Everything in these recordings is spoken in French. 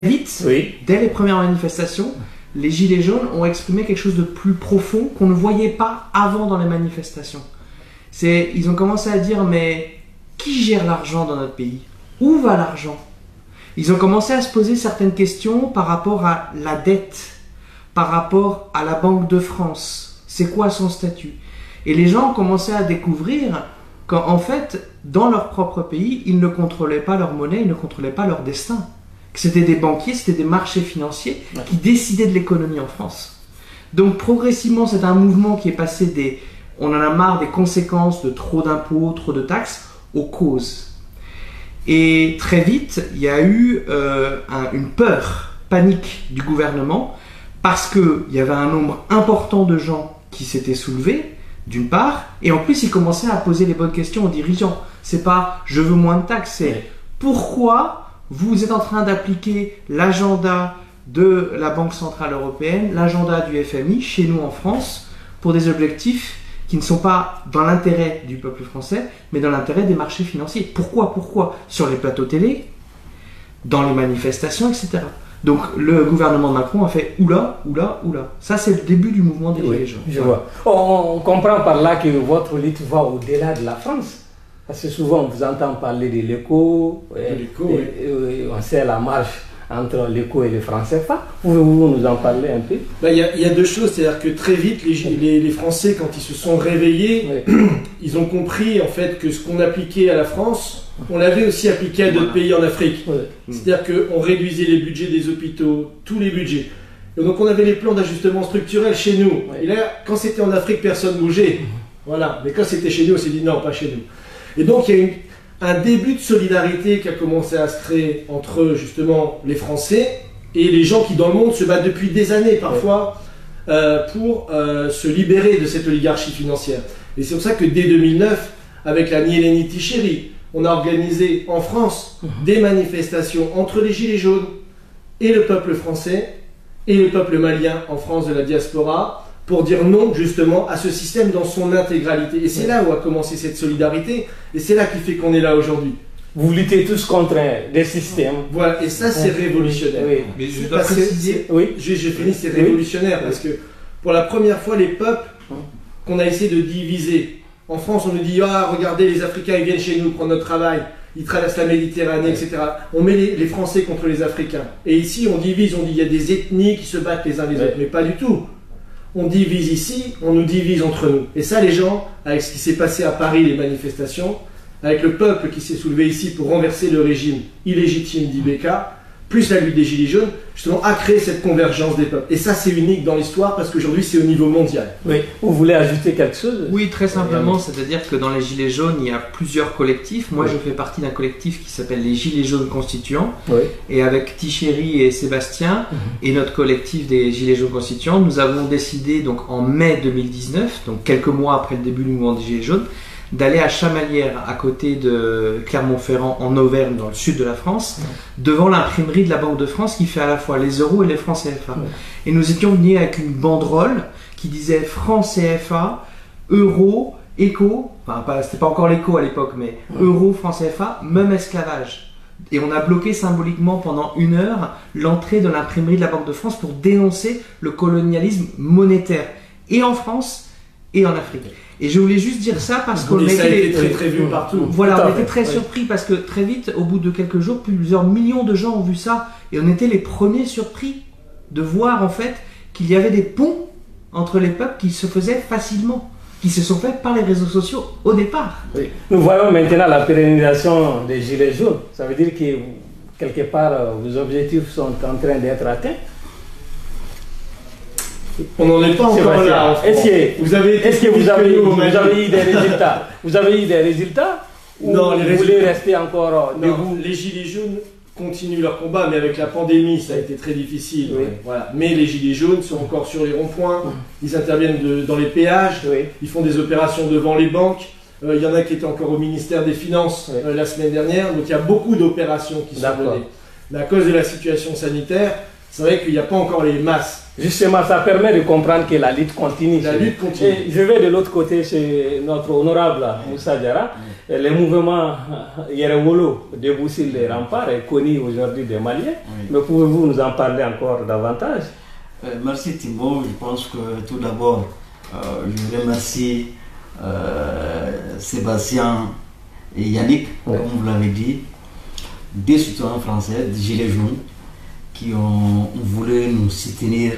Vite, Oui. dès les premières manifestations, les Gilets jaunes ont exprimé quelque chose de plus profond qu'on ne voyait pas avant dans les manifestations. Ils ont commencé à dire, mais qui gère l'argent dans notre pays? Où va l'argent? Ils ont commencé à se poser certaines questions par rapport à la dette, par rapport à la Banque de France. C'est quoi son statut? Et les gens ont commencé à découvrir qu'en fait, dans leur propre pays, ils ne contrôlaient pas leur monnaie, ils ne contrôlaient pas leur destin. Que c'était des banquiers, c'était des marchés financiers qui décidaient de l'économie en France. Donc progressivement, c'est un mouvement qui est passé des... On en a marre des conséquences de trop d'impôts, trop de taxes, aux causes. Et très vite, il y a eu une peur, panique du gouvernement, parce qu'il y avait un nombre important de gens qui s'étaient soulevés, d'une part, et en plus, ils commençaient à poser les bonnes questions aux dirigeants. C'est pas « je veux moins de taxes », c'est « pourquoi vous êtes en train d'appliquer l'agenda de la Banque Centrale Européenne, l'agenda du FMI, chez nous en France, pour des objectifs qui ne sont pas dans l'intérêt du peuple français, mais dans l'intérêt des marchés financiers. Pourquoi? Sur les plateaux télé, dans les manifestations, etc. Donc le gouvernement de Macron a fait oula, oula, oula. Ça, c'est le début du mouvement des Gilets jaunes. Je vois. On comprend par là que votre lutte va au-delà de la France. Parce que souvent, on vous entend parler de l'écho, on sait la marche entre l'écho et le franc CFA. Pouvez-vous nous en parler un peu? Il y a deux choses, c'est-à-dire que très vite, les Français, quand ils se sont réveillés, ils ont compris en fait que ce qu'on appliquait à la France, on l'avait aussi appliqué à d'autres pays en Afrique. C'est-à-dire qu'on réduisait les budgets des hôpitaux, tous les budgets. Et donc on avait les plans d'ajustement structurel chez nous. Et là, quand c'était en Afrique, personne ne bougeait. Voilà. Mais quand c'était chez nous, on s'est dit non, pas chez nous. Et donc il y a eu un début de solidarité qui a commencé à se créer entre justement les Français et les gens qui dans le monde se battent depuis des années parfois pour se libérer de cette oligarchie financière. Et c'est pour ça que dès 2009, avec la Nyéléni Ticheri, on a organisé en France des manifestations entre les Gilets jaunes et le peuple français et le peuple malien en France de la diaspora, pour dire non justement à ce système dans son intégralité. Et c'est là où a commencé cette solidarité, et c'est là qui fait qu'on est là aujourd'hui. Vous luttez tous contre des systèmes. Voilà, et ça c'est révolutionnaire. Mais je dois préciser... J'ai fini, c'est révolutionnaire, parce que pour la première fois, les peuples qu'on a essayé de diviser. En France, on nous dit, ah, regardez, les Africains, ils viennent chez nous prendre notre travail, ils traversent la Méditerranée, etc. On met les Français contre les Africains. Et ici, on divise, on dit, il y a des ethnies qui se battent les uns les autres, mais pas du tout. On divise ici, on nous divise entre nous. Et ça, les gens, avec ce qui s'est passé à Paris, les manifestations, avec le peuple qui s'est soulevé ici pour renverser le régime illégitime d'Ibeka, plus la lutte des Gilets jaunes, justement, a créé cette convergence des peuples. Et ça, c'est unique dans l'histoire parce qu'aujourd'hui, c'est au niveau mondial. Oui. Vous voulez ajouter quelque chose? Oui, très simplement, c'est-à-dire que dans les Gilets jaunes, il y a plusieurs collectifs. Moi, je fais partie d'un collectif qui s'appelle les Gilets jaunes constituants. Et avec Ticheri et Sébastien et notre collectif des Gilets jaunes constituants, nous avons décidé, donc en mai 2019, donc quelques mois après le début du mouvement des Gilets jaunes, d'aller à Chamalières, à côté de Clermont-Ferrand, en Auvergne, dans le sud de la France, devant l'imprimerie de la Banque de France qui fait à la fois les euros et les francs CFA. Et nous étions venus avec une banderole qui disait francs CFA, euros, éco, enfin c'était pas encore l'éco à l'époque, mais euros, francs CFA, même esclavage. Et on a bloqué symboliquement pendant 1 heure l'entrée de l'imprimerie de la Banque de France pour dénoncer le colonialisme monétaire, et en France et en Afrique. Et je voulais juste dire ça parce qu'on ça a été très vu partout. Voilà, on était très surpris parce que très vite, au bout de quelques jours, plusieurs millions de gens ont vu ça et on était les premiers surpris de voir en fait qu'il y avait des ponts entre les peuples qui se faisaient facilement, qui se sont faits par les réseaux sociaux au départ. Nous voyons maintenant la pérennisation des Gilets jaunes. Ça veut dire que quelque part vos objectifs sont en train d'être atteints. On n'en est pas encore là. Est-ce que vous avez eu des résultats? Vous avez eu des résultats? Non, vous voulez rester encore debout? Les Gilets jaunes continuent leur combat, mais avec la pandémie, ça a été très difficile. Voilà. Mais les Gilets jaunes sont encore sur les ronds-points, ils interviennent dans les péages, ils font des opérations devant les banques. Il y en a qui étaient encore au ministère des Finances la semaine dernière, donc il y a beaucoup d'opérations qui sont menées. Mais à cause de la situation sanitaire, C'est vrai qu'il n'y a pas encore les masses. Justement, ça permet de comprendre que la lutte continue. La lutte continue. Et je vais de l'autre côté chez notre honorable Moussa Diarra. Le mouvement Yerewolo déboussile les remparts est connu aujourd'hui des Maliens. Oui. Mais pouvez-vous nous en parler encore davantage? Merci Timbo. Je pense que tout d'abord, je remercie Sébastien et Yannick, comme vous l'avez dit, des citoyens français, des Gilets jaunes, qui ont voulu nous soutenir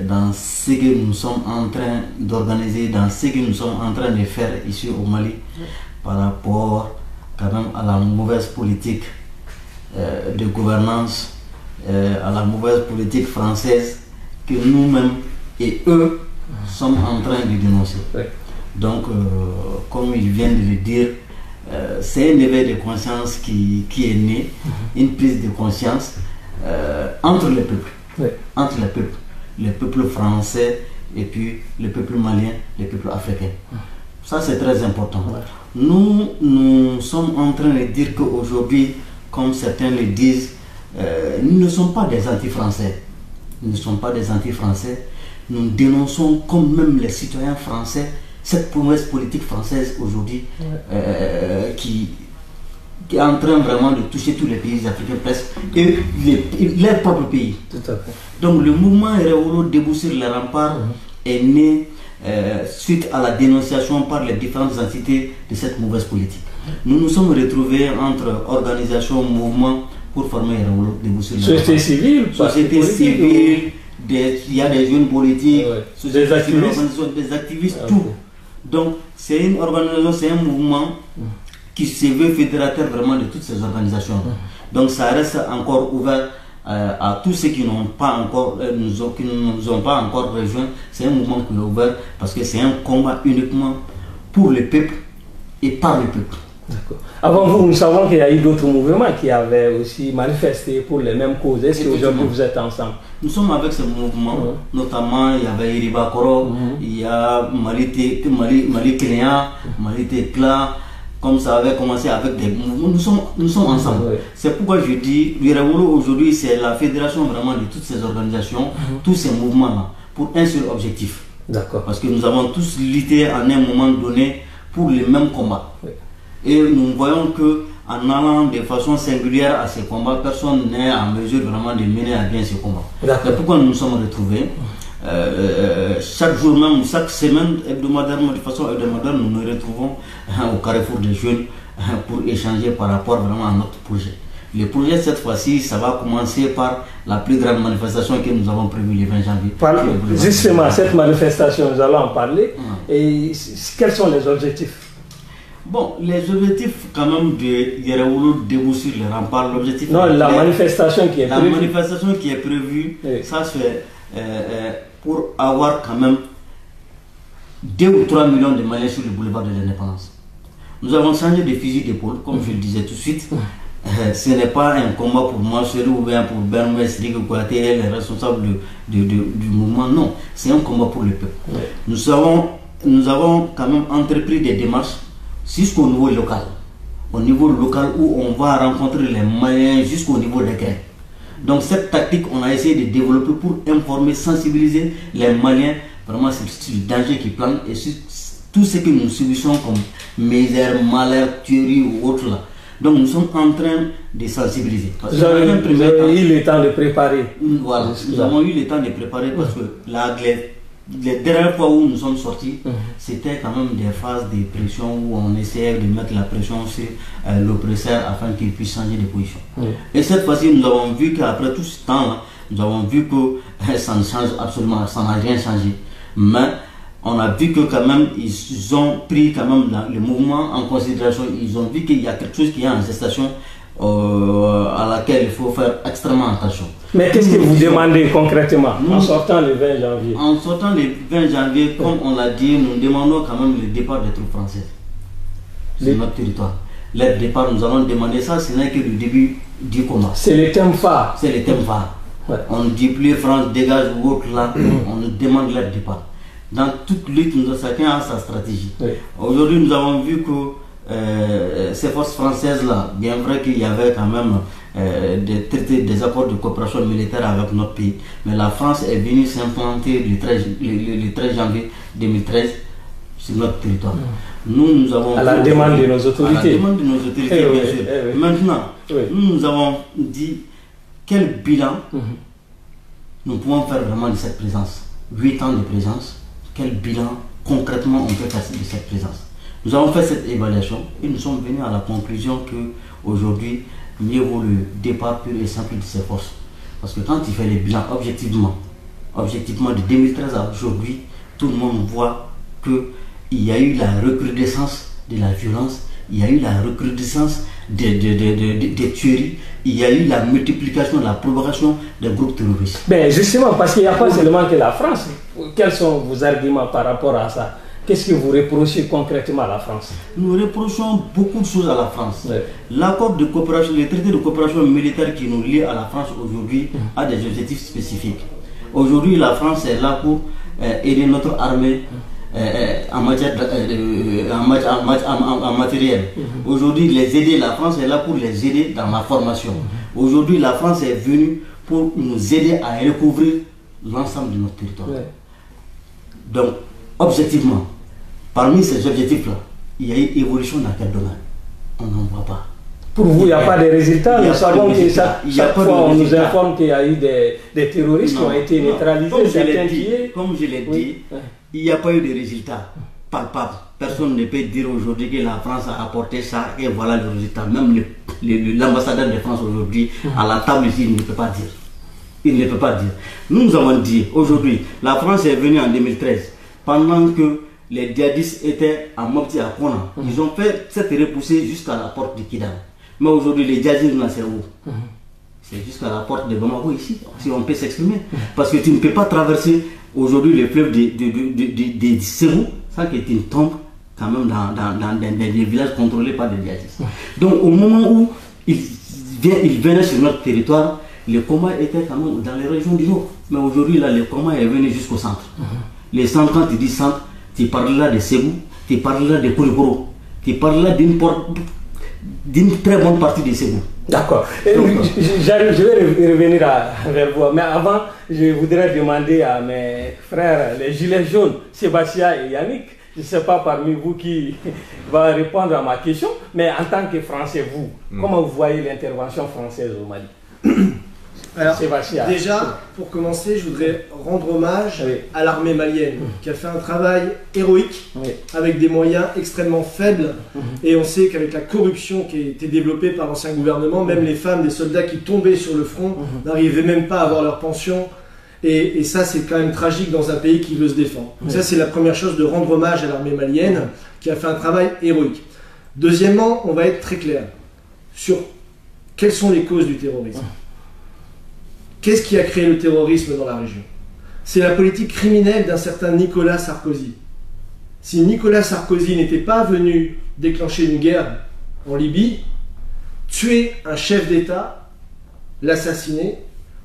dans ce que nous sommes en train d'organiser, dans ce que nous sommes en train de faire ici au Mali, par rapport quand même à la mauvaise politique de gouvernance, à la mauvaise politique française que nous-mêmes et eux sommes en train de dénoncer. Donc, comme ils viennent de le dire, c'est un éveil de conscience qui est né, une prise de conscience entre les peuples, entre les peuples français et puis le peuple malien, le peuple africain. Ça, c'est très important. Nous sommes en train de dire qu'aujourd'hui, comme certains le disent, nous ne sommes pas des anti-français. Nous ne sommes pas des anti-français. Nous dénonçons comme même les citoyens français cette promesse politique française aujourd'hui qui est en train vraiment de toucher tous les pays africains presque et leur propre pays. Tout à fait. Donc le mouvement Yerewolo déboussile les remparts est né suite à la dénonciation par les différentes entités de cette mauvaise politique. Nous nous sommes retrouvés entre organisations, mouvements pour former Yerewolo déboussile les remparts. Société civile, il y a des jeunes politiques, des activistes, tout. Donc c'est une organisation, c'est un mouvement qui se veut fédérateur vraiment de toutes ces organisations. Donc ça reste encore ouvert à tous ceux qui n'ont pas encore, qui ne nous ont pas encore rejoints. C'est un mouvement qui est ouvert parce que c'est un combat uniquement pour le peuple et par le peuple. Avant vous, nous savons qu'il y a eu d'autres mouvements qui avaient aussi manifesté pour les mêmes causes. Est-ce qu'aujourd'hui vous êtes ensemble? Nous sommes avec ce mouvement, notamment il y avait Iriba Koro, il y a Mali Kéléa, Mali Tekla. Comme ça avait commencé avec des mouvements, nous sommes ensemble. C'est pourquoi je dis, Yerewolo aujourd'hui c'est la fédération vraiment de toutes ces organisations, tous ces mouvements-là, pour un seul objectif. Parce que nous avons tous lutté à un moment donné pour le même combat. Et nous voyons que en allant de façon singulière à ces combats, personne n'est en mesure vraiment de mener à bien ces combats. C'est pourquoi nous nous sommes retrouvés. Chaque jour même, chaque semaine, hebdomadairement, de façon hebdomadaire, nous nous retrouvons au Carrefour des Jeunes pour échanger par rapport vraiment à notre projet. Le projet cette fois-ci, ça va commencer par la plus grande manifestation que nous avons prévue le 20 janvier. Justement, cette manifestation, nous allons en parler. Et quels sont les objectifs? Bon, les objectifs quand même de Yerewolo déboussile les remparts, l'objectif... Non, la manifestation qui est prévue. La manifestation qui est prévue, ça c'est pour avoir quand même 2 ou 3 millions de Maliens sur le boulevard de l'Indépendance. Nous avons changé de fusil d'épaule, comme je le disais tout de suite. Ce n'est pas un combat pour moi seul ou bien pour Bernoué, Srik Kouaté, les responsables du mouvement, non. C'est un combat pour le peuple. Nous avons quand même entrepris des démarches jusqu'au niveau local. Au niveau local où on va rencontrer les Maliens jusqu'au niveau des grains. Donc cette tactique, on a essayé de développer pour informer, sensibiliser les Maliens vraiment sur le danger qui plane et sur tout ce que nous subissons comme misère, malheur, tuerie ou autre là. Donc nous sommes en train de sensibiliser. Vous avez eu le temps de préparer. Voilà, nous avons eu le temps de préparer parce que les dernières fois où nous sommes sortis, c'était quand même des phases de pression où on essayait de mettre la pression sur l'oppresseur afin qu'il puisse changer de position. Et cette fois-ci, nous avons vu qu'après tout ce temps-là, nous avons vu que ça ne change absolument, ça n'a rien changé. Mais on a vu que quand même, ils ont pris quand même le mouvement en considération. Ils ont vu qu'il y a quelque chose qui est en gestation à laquelle il faut faire extrêmement attention. Mais qu'est-ce que vous demandez concrètement en sortant le 20 janvier? En sortant le 20 janvier, comme on l'a dit, nous demandons quand même le départ des troupes françaises sur notre territoire. Le départ, nous allons demander ça, ce n'est que le début du combat. C'est le thème phare. C'est le thème phare. On ne dit plus France dégage ou autre là, on nous demande leur départ. Dans toute lutte, chacun a sa stratégie. Aujourd'hui, nous avons vu que ces forces françaises là, bien vrai qu'il y avait quand même des traités, des accords de coopération militaire avec notre pays. Mais la France est venue s'implanter le 13 janvier 2013 sur notre territoire. Nous avons... À la demande de nos autorités. À la demande de nos autorités, bien sûr. Maintenant, nous avons dit quel bilan nous pouvons faire vraiment de cette présence. 8 ans de présence, quel bilan concrètement on peut faire de cette présence. Nous avons fait cette évaluation et nous sommes venus à la conclusion que aujourd'hui, mieux vaut le départ pur et simple de ces forces. Parce que quand il fait les bilans objectivement de 2013 à aujourd'hui, tout le monde voit qu'il y a eu la recrudescence de la violence, il y a eu la recrudescence des tueries, il y a eu la multiplication, la propagation des groupes terroristes. Ben justement, parce qu'il n'y a pas seulement que la France. Quels sont vos arguments par rapport à ça? Qu'est-ce que vous reprochez concrètement à la France? Nous reprochons beaucoup de choses à la France. L'accord de coopération, le traité de coopération militaire qui nous lie à la France aujourd'hui a des objectifs spécifiques. Aujourd'hui, la France est là pour aider notre armée en matériel. Aujourd'hui, les aider, la France est là pour les aider dans la formation. Aujourd'hui, la France est venue pour nous aider à recouvrir l'ensemble de notre territoire. Donc, objectivement, parmi ces objectifs-là, il y a eu évolution dans quel domaine? On n'en voit pas. Pour vous, il n'y a pas de résultats. Nous savons que chaque fois, on nous informe qu'il y a eu des terroristes qui ont été neutralisés. Comme je l'ai dit, il n'y a pas eu de résultats palpables. Personne ne peut dire aujourd'hui que la France a apporté ça et voilà le résultat. Même l'ambassadeur de France aujourd'hui, à la table ici, il ne peut pas dire. Il ne peut pas dire. Nous avons dit aujourd'hui, la France est venue en 2013, pendant que les djihadistes étaient à Mopti à Kona. Ils ont fait cette repoussée jusqu'à la porte de Kidal. Mais aujourd'hui, les djihadistes, c'est où? C'est jusqu'à la porte de Bamako ici, si on peut s'exprimer. Parce que tu ne peux pas traverser aujourd'hui le fleuve de Ségou sans que tu tombes quand même dans des villages contrôlés par des djihadistes. Donc au moment où ils venaient sur notre territoire, le combat était quand même dans les régions du nord. Mais aujourd'hui, là, le combat est venu jusqu'au centre. Les centres, quand tu dis centre, tu parles là de Ségou, tu parles là de Koulikoro, tu parles là d'une très bonne partie de Ségou. D'accord. Je vais revenir vers vous. Mais avant, je voudrais demander à mes frères, les gilets jaunes, Sébastien et Yannick, je ne sais pas parmi vous qui va répondre à ma question, mais en tant que Français, vous, comment vous voyez l'intervention française au Mali? Alors, déjà, pour commencer, je voudrais rendre hommage à l'armée malienne qui a fait un travail héroïque avec des moyens extrêmement faibles. Et on sait qu'avec la corruption qui a été développée par l'ancien gouvernement, même les femmes des soldats qui tombaient sur le front n'arrivaient même pas à avoir leur pension. Et ça, c'est quand même tragique dans un pays qui veut se défendre. Donc ça, c'est la première chose, de rendre hommage à l'armée malienne qui a fait un travail héroïque. Deuxièmement, on va être très clair sur quelles sont les causes du terrorisme. Qu'est-ce qui a créé le terrorisme dans la région? C'est la politique criminelle d'un certain Nicolas Sarkozy. Si Nicolas Sarkozy n'était pas venu déclencher une guerre en Libye, tuer un chef d'État, l'assassiner,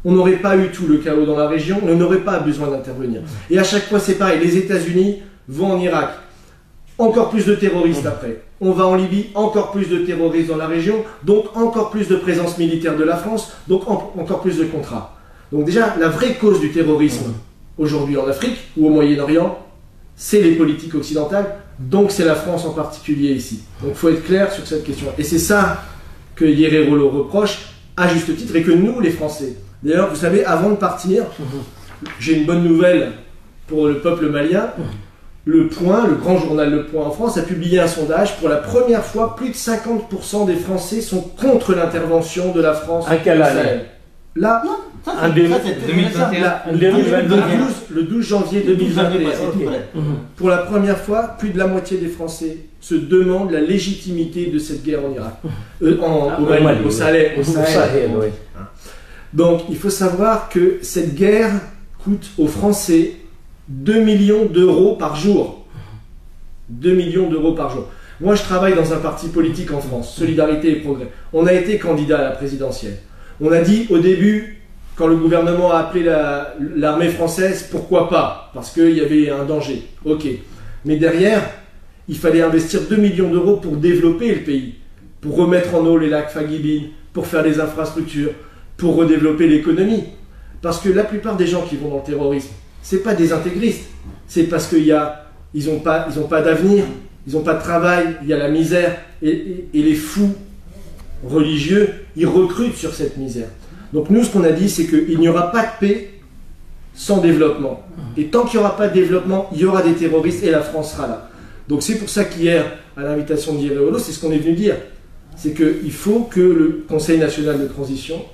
on n'aurait pas eu tout le chaos dans la région, on n'aurait pas besoin d'intervenir. Et à chaque fois, c'est pareil, les États-Unis vont en Irak, encore plus de terroristes après. On va en Libye, encore plus de terroristes dans la région, donc encore plus de présence militaire de la France, donc encore plus de contrats. Donc déjà, la vraie cause du terrorisme aujourd'hui en Afrique ou au Moyen-Orient, c'est les politiques occidentales, donc c'est la France en particulier ici. Donc il faut être clair sur cette question. Et c'est ça que Yéréolo reproche, à juste titre, et que nous, les Français. D'ailleurs, vous savez, avant de partir, j'ai une bonne nouvelle pour le peuple malien. Le Point, le grand journal Le Point en France, a publié un sondage. Pour la première fois, plus de 50% des Français sont contre l'intervention de la France. À quelle année? Là, en 2021. Le 12 janvier 2021. Pour la première fois, plus de la moitié des Français se demandent la légitimité de cette guerre en Irak. Au Sahel. Donc, il faut savoir que cette guerre coûte aux Français 2 millions d'euros par jour. 2 millions d'euros par jour. Moi, je travaille dans un parti politique en France, Solidarité et Progrès. On a été candidat à la présidentielle. On a dit au début, quand le gouvernement a appelé l'armée française, pourquoi pas? Parce qu'il y avait un danger. Ok. Mais derrière, il fallait investir 2 millions d'euros pour développer le pays, pour remettre en eau les lacs Fagibine, pour faire des infrastructures, pour redévelopper l'économie. Parce que la plupart des gens qui vont dans le terrorisme, c'est pas des intégristes, c'est parce qu'ils n'ont pas d'avenir, ils n'ont pas de travail, il y a la misère, et les fous religieux, ils recrutent sur cette misère. Donc nous, ce qu'on a dit, c'est qu'il n'y aura pas de paix sans développement. Et tant qu'il n'y aura pas de développement, il y aura des terroristes et la France sera là. Donc c'est pour ça qu'hier, à l'invitation de Yves Holo, c'est ce qu'on est venu dire. C'est qu'il faut que le Conseil national de transition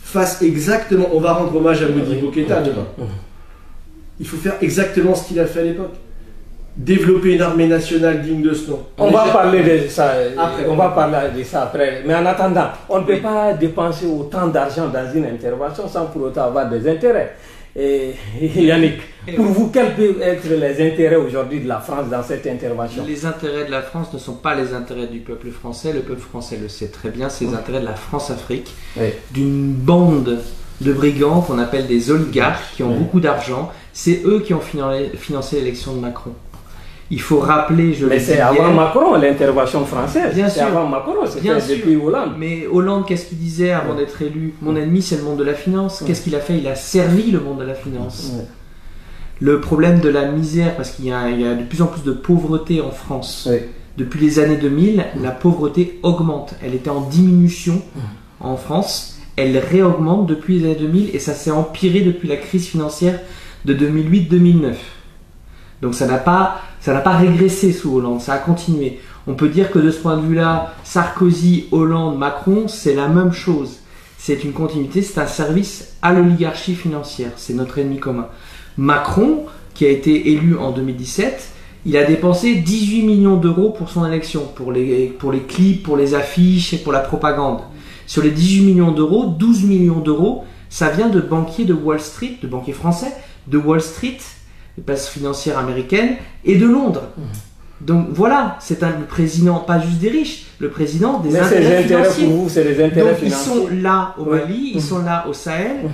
fasse exactement, on va rendre hommage à Modibo Keïta demain. Il faut faire exactement ce qu'il a fait à l'époque. Développer une armée nationale digne de ce nom. On va parler de ça après. On va parler de ça après. Mais en attendant, on ne peut pas dépenser autant d'argent dans une intervention sans pour autant avoir des intérêts. Et Yannick, pour vous, quels peuvent être les intérêts aujourd'hui de la France dans cette intervention? Les intérêts de la France ne sont pas les intérêts du peuple français. Le peuple français le sait très bien. C'est les intérêts de la France-Afrique, d'une bande de brigands qu'on appelle des oligarques qui ont beaucoup d'argent. C'est eux qui ont financé l'élection de Macron. Il faut rappeler, mais c'est avant Macron, l'intervention française. Bien sûr. Avant Macron, c'était depuis Hollande. Mais Hollande, qu'est-ce qu'il disait avant d'être élu? Mon ennemi, c'est le monde de la finance. Qu'est-ce qu'il a fait? Il a servi le monde de la finance. Le problème de la misère, parce qu'il y a de plus en plus de pauvreté en France. Depuis les années 2000, la pauvreté augmente. Elle était en diminution en France. Elle réaugmente depuis les années 2000 et ça s'est empiré depuis la crise financière de 2008-2009. Donc ça n'a pas régressé sous Hollande, ça a continué. On peut dire que de ce point de vue-là, Sarkozy, Hollande, Macron, c'est la même chose. C'est une continuité, c'est un service à l'oligarchie financière. C'est notre ennemi commun. Macron, qui a été élu en 2017, il a dépensé 18 millions d'euros pour son élection, pour les clips, pour les affiches et pour la propagande. Sur les 18 millions d'euros, 12 millions d'euros, ça vient de banquiers de Wall Street, de banquiers français, de Wall Street, des places financières américaines et de Londres. Donc voilà, c'est le président, pas juste des riches, le président des intérêts financiers. Pour vous, c'est les intérêts financiers. Ils sont là au Mali, ils sont là au Sahel,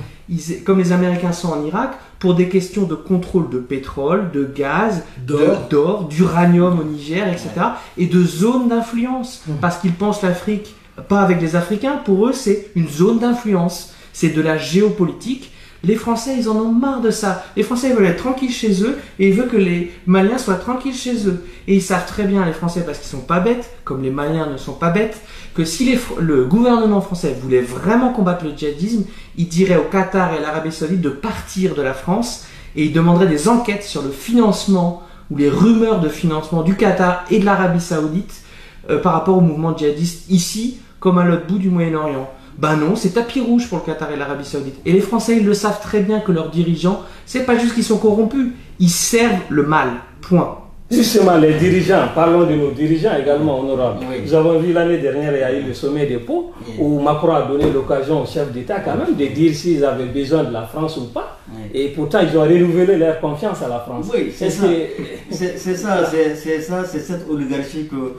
comme les Américains sont en Irak, pour des questions de contrôle de pétrole, de gaz, d'or, d'uranium au Niger, etc. Et de zones d'influence. Parce qu'ils pensent l'Afrique, pas avec les Africains, pour eux c'est une zone d'influence. C'est de la géopolitique. Les Français, ils en ont marre de ça. Les Français, ils veulent être tranquilles chez eux et ils veulent que les Maliens soient tranquilles chez eux. Et ils savent très bien, les Français, parce qu'ils sont pas bêtes, comme les Maliens ne sont pas bêtes, que si le gouvernement français voulait vraiment combattre le djihadisme, il dirait au Qatar et à l'Arabie Saoudite de partir de la France et il demanderait des enquêtes sur le financement ou les rumeurs de financement du Qatar et de l'Arabie Saoudite par rapport au mouvement djihadiste ici comme à l'autre bout du Moyen-Orient. Ben non, c'est tapis rouge pour le Qatar et l'Arabie Saoudite. Et les Français, ils le savent très bien que leurs dirigeants, c'est pas juste qu'ils sont corrompus, ils servent le mal. Point. Justement, les dirigeants, parlons de nos dirigeants également honorables. Nous avons vu l'année dernière, il y a eu le sommet des Pau, où Macron a donné l'occasion aux chefs d'État quand même de dire s'ils avaient besoin de la France ou pas. Et pourtant, ils ont renouvelé leur confiance à la France. Oui, c'est ça. C'est cette oligarchie que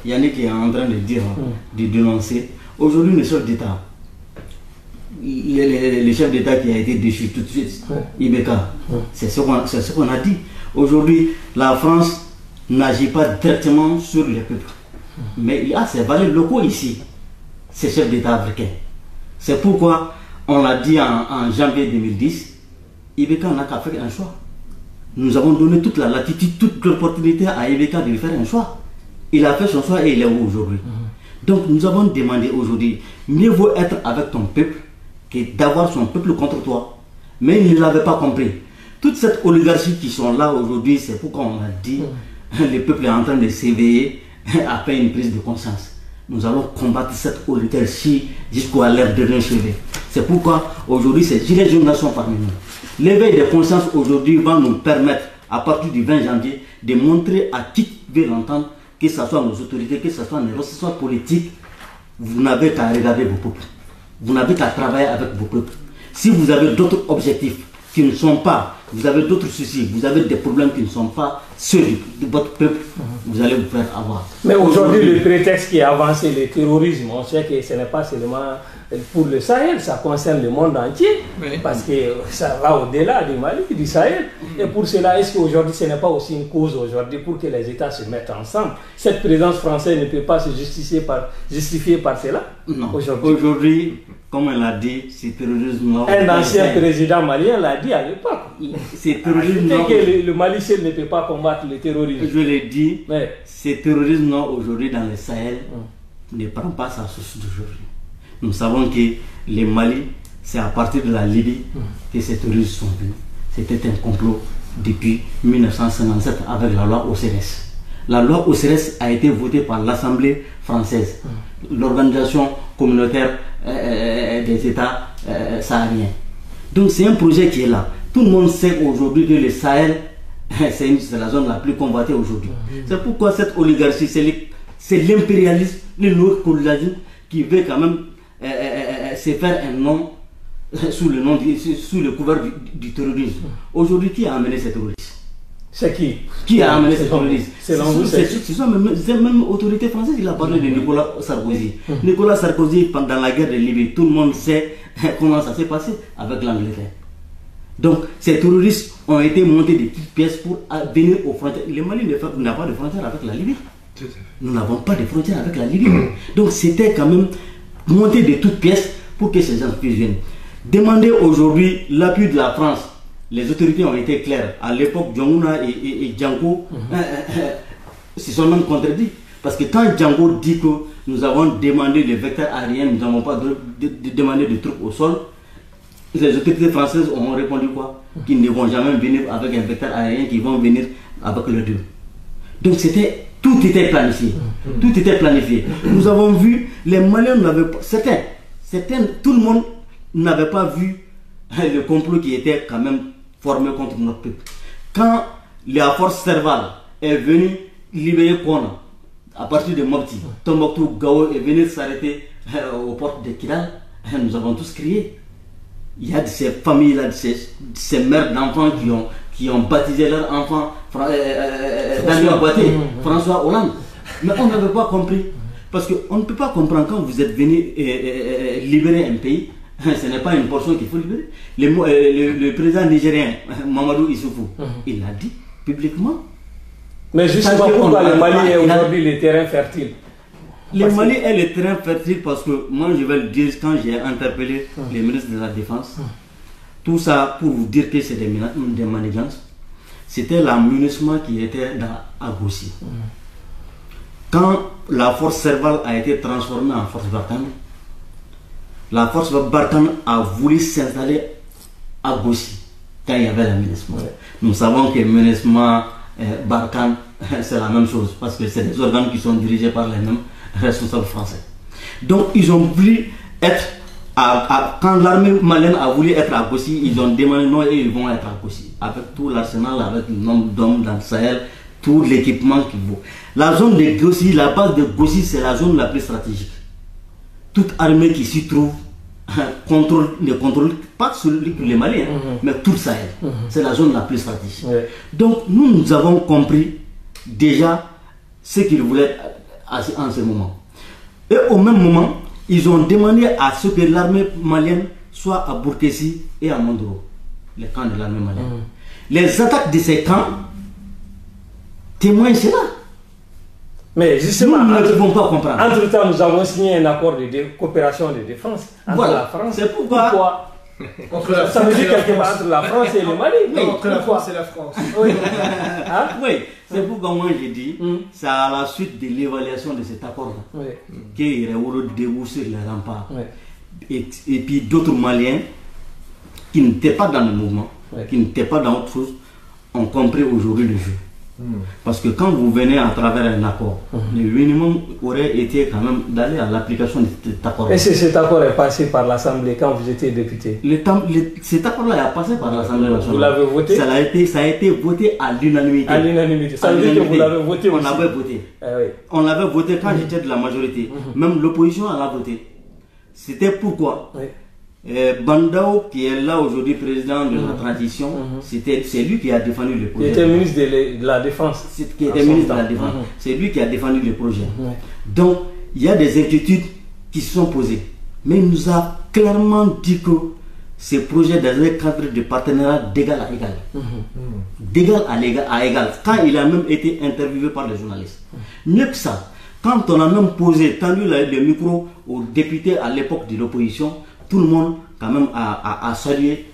Yannick est en train de dire, de dénoncer. Aujourd'hui, le chef d'État, le chef d'État qui a été déchu tout de suite, Ibeka, c'est ce qu'on a dit. Aujourd'hui, la France n'agit pas directement sur les peuples. Mais il y a ces valeurs locaux ici, ces chefs d'État africains. C'est pourquoi on l'a dit en janvier 2010, Ibeka n'a qu'à faire un choix. Nous avons donné toute la latitude, toute l'opportunité à Ibeka de faire un choix. Il a fait son choix et il est où aujourd'hui? Donc nous avons demandé aujourd'hui, mieux vaut être avec ton peuple que d'avoir son peuple contre toi. Mais il ne l'avait pas compris. Toute cette oligarchie qui sont là aujourd'hui, c'est pourquoi on a dit, le peuple est en train de s'éveiller après une prise de conscience. Nous allons combattre cette oligarchie jusqu'à l'ère de l'enchevêtrement. C'est pourquoi aujourd'hui ces gilets jaunes sont parmi nous. L'éveil de conscience aujourd'hui va nous permettre, à partir du 20 janvier, de montrer à qui veut l'entendre, que ce soit nos autorités, que ce soit nos responsables politiques, vous n'avez qu'à regarder vos peuples. Vous n'avez qu'à travailler avec vos peuples. Si vous avez d'autres objectifs, qui ne sont pas, vous avez d'autres soucis, vous avez des problèmes qui ne sont pas ceux de votre peuple, vous allez vous faire avoir. Mais aujourd'hui, le prétexte qui est avancé, le terrorisme, on sait que ce n'est pas seulement pour le Sahel, ça concerne le monde entier, parce que ça va au-delà du Mali, du Sahel. Et pour cela, est-ce qu'aujourd'hui, ce n'est pas aussi une cause aujourd'hui pour que les États se mettent ensemble? Cette présence française ne peut pas se justifier par cela? Non. Aujourd'hui, comme elle l'a dit, c'est terrorisme. Un ancien président malien l'a dit à l'époque. C'est terrorisme. Que le Mali seul ne peut pas combattre le terrorisme. Je l'ai dit, c'est terrorisme aujourd'hui dans le Sahel ne prend pas sa source d'aujourd'hui. Nous savons que les Mali, c'est à partir de la Libye que ces terroristes sont venus. C'était un complot depuis 1957 avec la loi OCRS. La loi OCRS a été votée par l'Assemblée française, l'organisation communautaire des États sahariens. Donc c'est un projet qui est là. Tout le monde sait aujourd'hui que le Sahel, c'est la zone la plus convoitée aujourd'hui. C'est pourquoi cette oligarchie, c'est l'impérialisme, le néocolonialisme qui veut quand même se faire un nom sous le couvert du terrorisme. Aujourd'hui, qui a amené ces terroristes? C'est qui? Qui a amené ces terroristes? C'est ce sont même autorités françaises. Il a parlé de Nicolas Sarkozy. Nicolas Sarkozy, pendant la guerre de Libye, tout le monde sait comment ça s'est passé avec l'Angleterre. Donc, ces terroristes ont été montés des petites pièces pour venir aux frontières. Le Mali n'a pas de frontière avec la Libye. Nous n'avons pas de frontière avec la Libye. Donc, c'était quand même monté de toutes pièces pour que ces gens puissent venir. Demander aujourd'hui l'appui de la France. Les autorités ont été claires. À l'époque, Diongouna et Django se sont même contredits. Parce que quand Django dit que nous avons demandé des vecteurs aériens, nous n'avons pas demandé de troupes au sol, les autorités françaises ont répondu quoi? Qu'ils ne vont jamais venir avec un vecteur aérien, qu'ils vont venir avec le deux. Donc tout était planifié. Tout était planifié. Nous avons vu, les Maliens n'avaient pas, tout le monde n'avait pas vu le complot qui était quand même formé contre notre peuple. Quand la force Serval est venue libérer Kona, à partir de Mopti, Tombouctou, Gao est venu s'arrêter aux portes de Kidal, nous avons tous crié. Il y a de ces familles-là, de ces mères d'enfants qui ont baptisé leurs enfants François Hollande. Mais on n'avait pas compris. Parce qu'on ne peut pas comprendre quand vous êtes venu libérer un pays. Ce n'est pas une portion qu'il faut libérer. Le président nigérien, Mamadou Issoufou, il l'a dit publiquement. Mais justement, pourquoi le Mali est aujourd'hui le terrain fertile? Le Mali est le terrain fertile parce que, moi je vais le dire, quand j'ai interpellé les ministres de la Défense, tout ça pour vous dire que c'est des manigances, c'était l'amunissement qui était à Gossi. Quand la force Serval a été transformée en force Barkhane, la force Barkhane a voulu s'installer à Gossi quand il y avait l'amunissement. Nous savons que l'amunissement Barkhane, c'est la même chose parce que c'est des organes qui sont dirigés par les mêmes responsables français. Donc ils ont voulu être quand l'armée malienne a voulu être à Gossi, ils ont demandé non et ils vont être à Gossi avec tout l'arsenal, avec le nombre d'hommes dans le Sahel, tout l'équipement qu'il faut. La zone de Gossi, la base de Gossi, c'est la zone la plus stratégique. Toute armée qui s'y trouve ne contrôle pas celui que les Maliens, mais tout le Sahel. C'est la zone la plus stratégique. Donc nous avons compris déjà ce qu'ils voulaient en ce moment. Et au même moment, ils ont demandé à ce que l'armée malienne soit à Bourkessi et à Mondoro, les camps de l'armée malienne. Les attaques de ces camps témoignent cela. Mais justement, nous ne pouvons pas comprendre. Entre-temps, nous avons signé un accord de coopération de défense entre la France. C'est pourquoi ça veut dire quelque part entre la France et le Mali. Oui, entre la France et la France. Oui, c'est pourquoi moi j'ai dit, c'est à la suite de l'évaluation de cet accord-là qu'il y aurait débouché les remparts. Et puis d'autres Maliens qui n'étaient pas dans le mouvement, qui n'étaient pas dans autre chose, ont compris aujourd'hui le jeu. Parce que quand vous venez à travers un accord, le minimum aurait été quand même d'aller à l'application de cet accord. Et si cet accord est passé par l'Assemblée quand vous étiez député? Cet accord-là est passé par l'Assemblée nationale. Vous l'avez voté? Ça a été voté à l'unanimité. À l'unanimité. Ça veut dire que vous l'avez voté aussi. On l'avait voté. On l'avait voté quand j'étais de la majorité. Même l'opposition l'a voté. C'était pourquoi Bandao, qui est là aujourd'hui président de la transition, c'est lui qui a défendu le projet. Il était ministre de la Défense. Qui était ministre de la Défense. C'est lui qui a défendu le projet. Donc, il y a des inquiétudes qui se sont posées. Mais il nous a clairement dit que ces projets dans un cadre de partenariat d'égal à égal. D'égal à égal. Quand il a même été interviewé par les journalistes. Mieux que ça, quand on a même tendu le micro aux députés à l'époque de l'opposition, tout le monde quand même a salué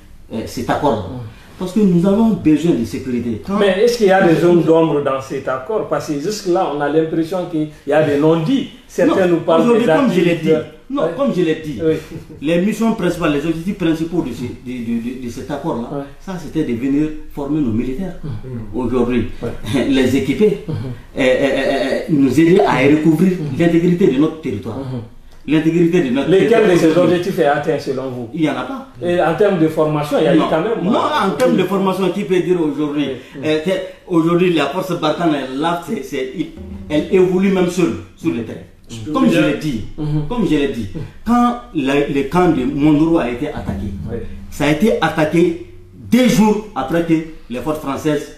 cet accord. Parce que nous avons besoin de sécurité. Mais est-ce qu'il y a des zones d'ombre dans cet accord? Parce que jusque-là, on a l'impression qu'il y a des non-dits. Certains nous parlent des comme je l'ai dit. Non, comme je l'ai dit, les missions principales, les objectifs principaux de cet accord-là, ça c'était de venir former nos militaires aujourd'hui, les équiper, nous aider à recouvrir l'intégrité de notre territoire. L'intégrité de notre Lesquels de ces objectifs est atteint selon vous? Il n'y en a pas. Et en termes de formation, il y a eu quand même. Non, en termes de formation, qui peut dire aujourd'hui aujourd'hui la force Barkhane, là, elle évolue même seule sur le terrain. Comme je l'ai dit, quand le camp de Mondoro a été attaqué, ça a été attaqué 2 jours après que les forces françaises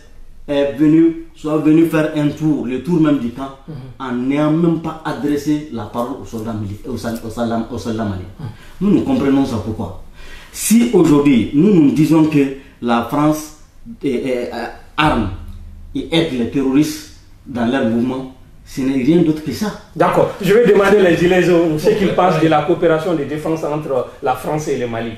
soient venues faire le tour même du camp, en n'ayant même pas adressé la parole aux soldats maliens. Nous comprenons ça pourquoi. Si aujourd'hui nous disons que la France arme et aide les terroristes dans leur mouvement, ce n'est rien d'autre que ça. D'accord. Je vais demander les Gilets jaunes ce qu'ils pensent de la coopération de défense entre la France et le Mali.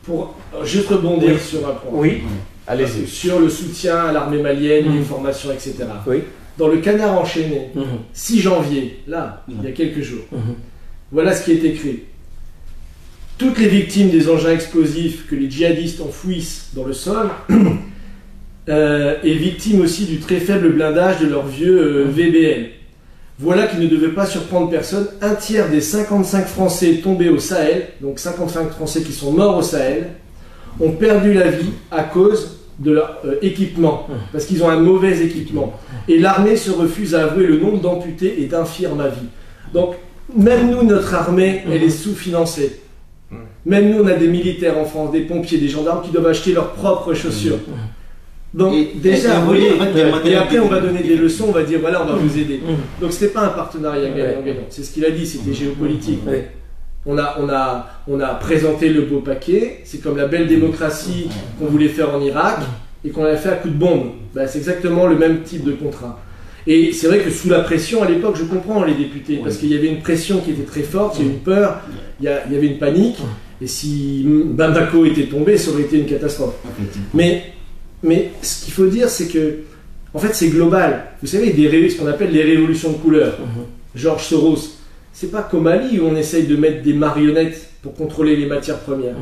Pour juste rebondir sur un point. Oui, allez-y. Sur le soutien à l'armée malienne, les formations, etc. Oui. Dans le Canard enchaîné, 6 janvier, là, il y a quelques jours, voilà ce qui est écrit. Toutes les victimes des engins explosifs que les djihadistes enfouissent dans le sol et victimes aussi du très faible blindage de leur vieux VBL. Voilà qui ne devait pas surprendre personne. 1/3 des 55 Français tombés au Sahel, donc 55 Français qui sont morts au Sahel, ont perdu la vie à cause de leur équipement, parce qu'ils ont un mauvais équipement. Et l'armée se refuse à avouer le nombre d'amputés et d'infirmes à vie. Donc, même nous, notre armée, elle est sous-financée. Même nous, on a des militaires en France, des pompiers, des gendarmes qui doivent acheter leurs propres chaussures. Donc déjà, vous voyez, et après on va donner des leçons, on va dire voilà, on va vous aider. Donc c'était pas un partenariat gagnant-gagnant, c'est ce qu'il a dit, c'était géopolitique. On a présenté le beau paquet, c'est comme la belle démocratie qu'on voulait faire en Irak et qu'on avait fait à coup de bombe. Ben, c'est exactement le même type de contrat. Et c'est vrai que sous la pression, à l'époque, je comprends les députés, parce qu'il y avait une pression qui était très forte, il y avait une peur, il y avait une panique, et si Bamako était tombé, ça aurait été une catastrophe. Mais ce qu'il faut dire, c'est que, en fait, c'est global. Vous savez, ce qu'on appelle les révolutions de couleur. George Soros, c'est pas qu'au Mali où on essaye de mettre des marionnettes pour contrôler les matières premières.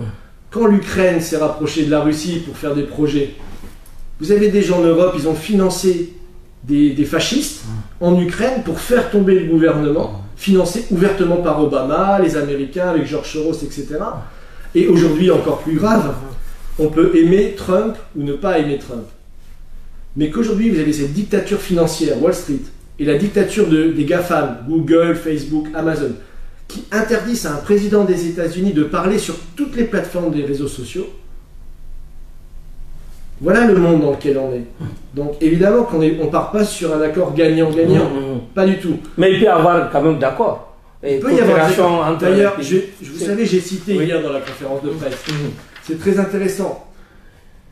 Quand l'Ukraine s'est rapprochée de la Russie pour faire des projets, vous avez des gens en Europe, ils ont financé des fascistes en Ukraine pour faire tomber le gouvernement, financé ouvertement par Obama, les Américains avec George Soros, etc. Et aujourd'hui, encore plus grave, on peut aimer Trump ou ne pas aimer Trump. Mais qu'aujourd'hui, vous avez cette dictature financière, Wall Street, et la dictature des GAFAM, Google, Facebook, Amazon, qui interdisent à un président des États-Unis de parler sur toutes les plateformes des réseaux sociaux. Voilà le monde dans lequel on est. Donc évidemment qu'on ne part pas sur un accord gagnant-gagnant. Pas du tout. Mais il peut y avoir quand même d'accord. Il peut y avoir. D'ailleurs, vous savez, j'ai cité hier dans la conférence de presse. C'est très intéressant.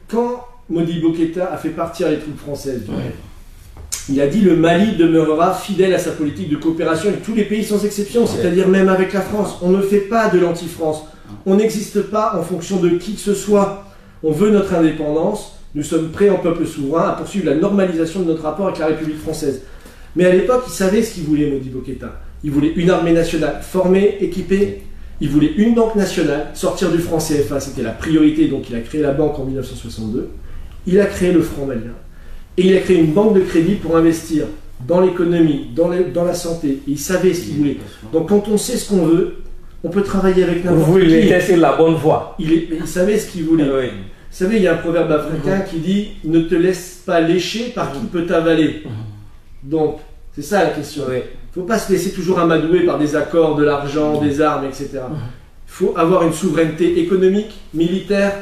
Quand Modibo Keïta a fait partir les troupes françaises du Mali, il a dit le Mali demeurera fidèle à sa politique de coopération avec tous les pays sans exception, c'est-à-dire même avec la France. On ne fait pas de l'anti-France. On n'existe pas en fonction de qui que ce soit. On veut notre indépendance. Nous sommes prêts en peuple souverain à poursuivre la normalisation de notre rapport avec la République française. Mais à l'époque, il savait ce qu'il voulait, Modibo Keïta. Il voulait une armée nationale formée, équipée. Il voulait une banque nationale, sortir du franc CFA, c'était la priorité, donc il a créé la banque en 1962. Il a créé le franc malien. Et il a créé une banque de crédit pour investir dans l'économie, dans la santé. Et il savait ce qu'il voulait. Donc quand on sait ce qu'on veut, on peut travailler avec n'importe qui. Vous était sur la bonne voie. Il savait ce qu'il voulait. Vous savez, il y a un proverbe africain qui dit « Ne te laisse pas lécher par qui peut t'avaler ». Donc, c'est ça la question. Il ne faut pas se laisser toujours amadouer par des accords, de l'argent, des armes, etc. Il faut avoir une souveraineté économique, militaire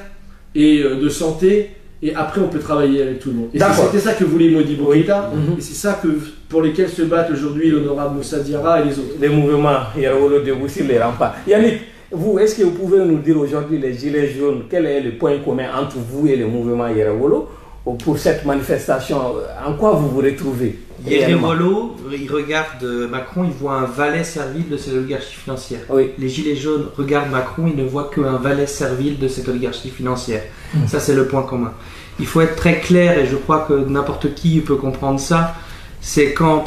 et de santé. Et après, on peut travailler avec tout le monde. Et c'était ça que voulait Modibo Keïta. Et c'est ça pour lesquels se battent aujourd'hui l'honorable Moussa Diarra et les autres. Les mouvements Yerawolo debout sur les remparts. Yannick, vous, est-ce que vous pouvez nous dire aujourd'hui, les Gilets jaunes, quel est le point commun entre vous et le mouvement Yerawolo pour cette manifestation? En quoi vous vous retrouvez? Yerawolo, il regarde Macron, il voit un valet servile de cette oligarchie financière. Oui. Les Gilets jaunes regardent Macron, ils ne voient qu'un valet servile de cette oligarchie financière. Ça, c'est le point commun. Il faut être très clair, et je crois que n'importe qui peut comprendre ça. C'est quand,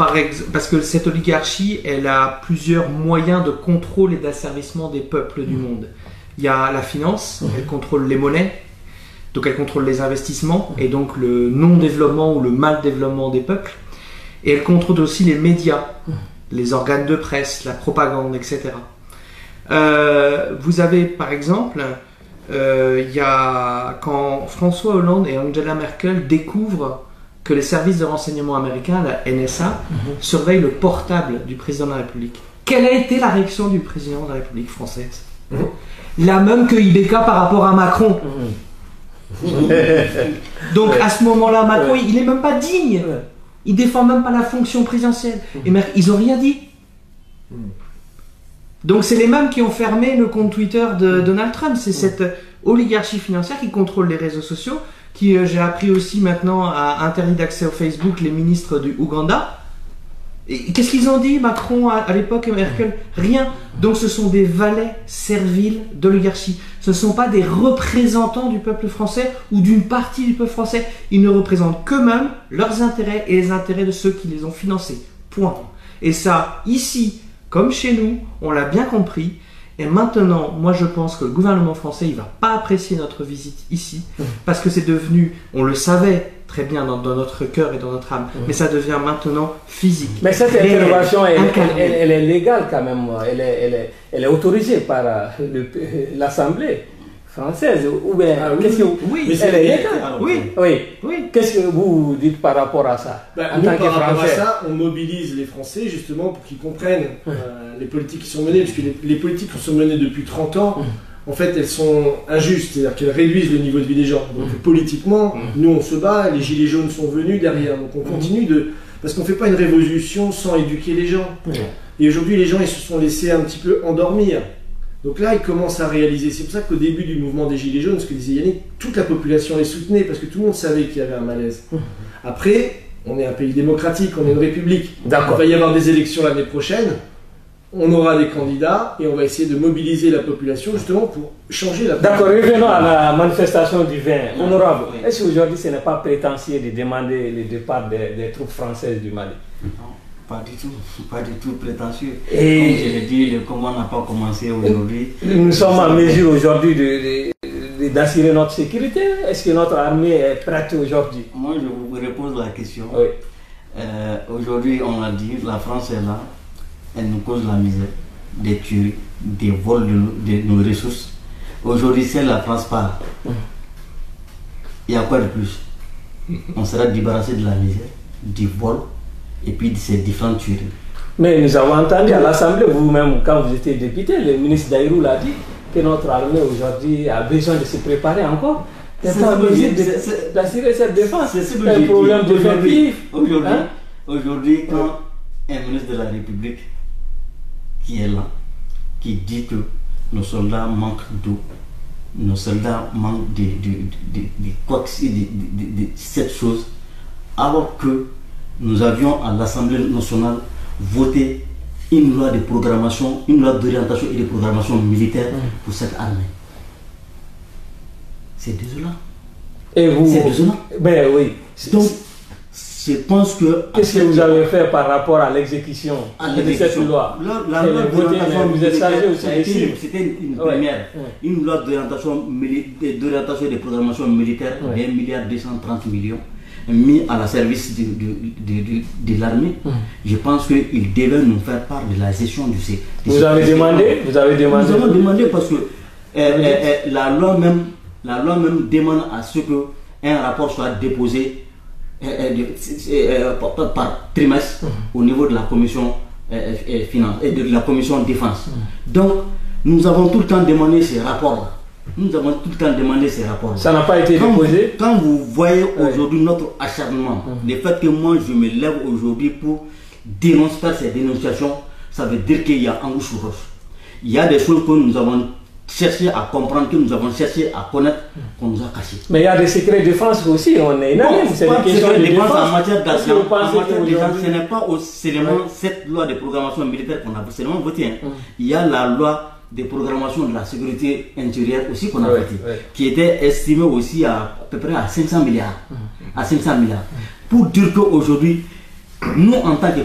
parce que cette oligarchie, elle a plusieurs moyens de contrôle et d'asservissement des peuples du monde. Il y a la finance, elle contrôle les monnaies, donc elle contrôle les investissements, et donc le non-développement ou le mal-développement des peuples. Et elle contrôle aussi les médias, les organes de presse, la propagande, etc. Vous avez, par exemple, quand François Hollande et Angela Merkel découvrent que les services de renseignement américains, la NSA, surveillent le portable du président de la République. Quelle a été la réaction du président de la République française? La même que IBK par rapport à Macron. Donc à ce moment-là, Macron, il n'est même pas digne. Il défend même pas la fonction présidentielle. Et ils n'ont rien dit. Donc c'est les mêmes qui ont fermé le compte Twitter de Donald Trump. C'est cette oligarchie financière qui contrôle les réseaux sociaux, qui, j'ai appris aussi maintenant, a interdit d'accès au Facebook les ministres du Ouganda. Et qu'est-ce qu'ils ont dit, Macron à l'époque et Merkel? Rien. Donc ce sont des valets serviles d'oligarchie. Ce ne sont pas des représentants du peuple français ou d'une partie du peuple français. Ils ne représentent qu'eux-mêmes, leurs intérêts et les intérêts de ceux qui les ont financés. Point. Et ça, ici, comme chez nous, on l'a bien compris. Et maintenant, moi je pense que le gouvernement français, il ne va pas apprécier notre visite ici, parce que c'est devenu, on le savait très bien dans notre cœur et dans notre âme, mais ça devient maintenant physique. Mais cette intervention, elle est légale quand même, elle est autorisée par l'Assemblée française, ou bien, qu'est-ce que vous... Oui, elle est légale. Oui. Qu'est-ce que vous dites par rapport à ça? En tant que Français, on mobilise les Français justement pour qu'ils comprennent les politiques qui sont menées, parce que les politiques qui sont menées depuis 30 ans, en fait, elles sont injustes, c'est-à-dire qu'elles réduisent le niveau de vie des gens. Donc politiquement, nous on se bat, les gilets jaunes sont venus derrière, donc on continue parce qu'on ne fait pas une révolution sans éduquer les gens. Et aujourd'hui, les gens ils se sont laissés un petit peu endormir. Donc là, ils commencent à réaliser. C'est pour ça qu'au début du mouvement des Gilets jaunes, ce que disait Yannick, toute la population les soutenait parce que tout le monde savait qu'il y avait un malaise. Après, on est un pays démocratique, on est une république. Il va y avoir des élections l'année prochaine, on aura des candidats et on va essayer de mobiliser la population justement pour changer la population. D'accord, revenons à la manifestation du 20. Honorable, est-ce qu'aujourd'hui ce n'est pas prétentieux de demander le départ des troupes françaises du Mali? Non. Pas du tout prétentieux. Et comme je l'ai dit, le combat n'a pas commencé aujourd'hui. Nous sommes en mesure aujourd'hui d'assurer notre sécurité. Est-ce que notre armée est prête aujourd'hui? Moi, je vous repose la question. Oui. Aujourd'hui, on l'a dit, la France est là. Elle nous cause la misère, des tueries, des vols de nos ressources. Aujourd'hui, si la France part, il y a quoi de plus? On sera débarrassé de la misère, du vol et puis de ces différentes tueries. Mais nous avons entendu à l'Assemblée, vous-même, quand vous étiez député, le ministre Daïrou l'a dit, que notre armée aujourd'hui a besoin de se préparer encore. C'est pas obligé d'assurer cette défense. C'est un problème de Aujourd'hui, quand un ministre de la République qui est là, qui dit que nos soldats manquent d'eau, nos soldats manquent de cette chose, alors que nous avions à l'Assemblée nationale voté une loi de programmation, une loi d'orientation et de programmation militaire pour cette armée. C'est désolant. Et vous? C'est désolant. Ben oui. Donc, je pense que... Qu'est-ce que vous avez fait par rapport à l'exécution de cette loi? La loi d'orientation militaire, c'était une première. Une loi d'orientation et de programmation militaire de 1,230 milliard mis à la service de l'armée. Je pense qu'il devait nous faire part de la gestion du C. Vous avez demandé? Nous avons demandé parce que la loi même demande à ce qu'un rapport soit déposé par trimestre au niveau de la commission finance et de la commission défense. Donc nous avons tout le temps demandé ces rapports-là. Nous avons tout le temps demandé ces rapports-là. Ça n'a pas été déposé. Quand vous voyez aujourd'hui notre acharnement, le fait que moi je me lève aujourd'hui pour dénoncer ces dénonciations, ça veut dire qu'il y a anguille sous roche. Il y a des choses que nous avons cherché à comprendre, que nous avons cherché à connaître, qu'on nous a cachées. Mais il y a des secrets de défense aussi, on est unanime. C'est des questions de défense. En matière d'argent, ce n'est pas seulement cette loi de programmation militaire qu'on a seulement votée. Il y a la loi de programmation de la sécurité intérieure aussi qu'on a votée, qui était estimée aussi à peu près à 500 milliards. À 500 milliards. Pour dire qu'aujourd'hui, nous en tant que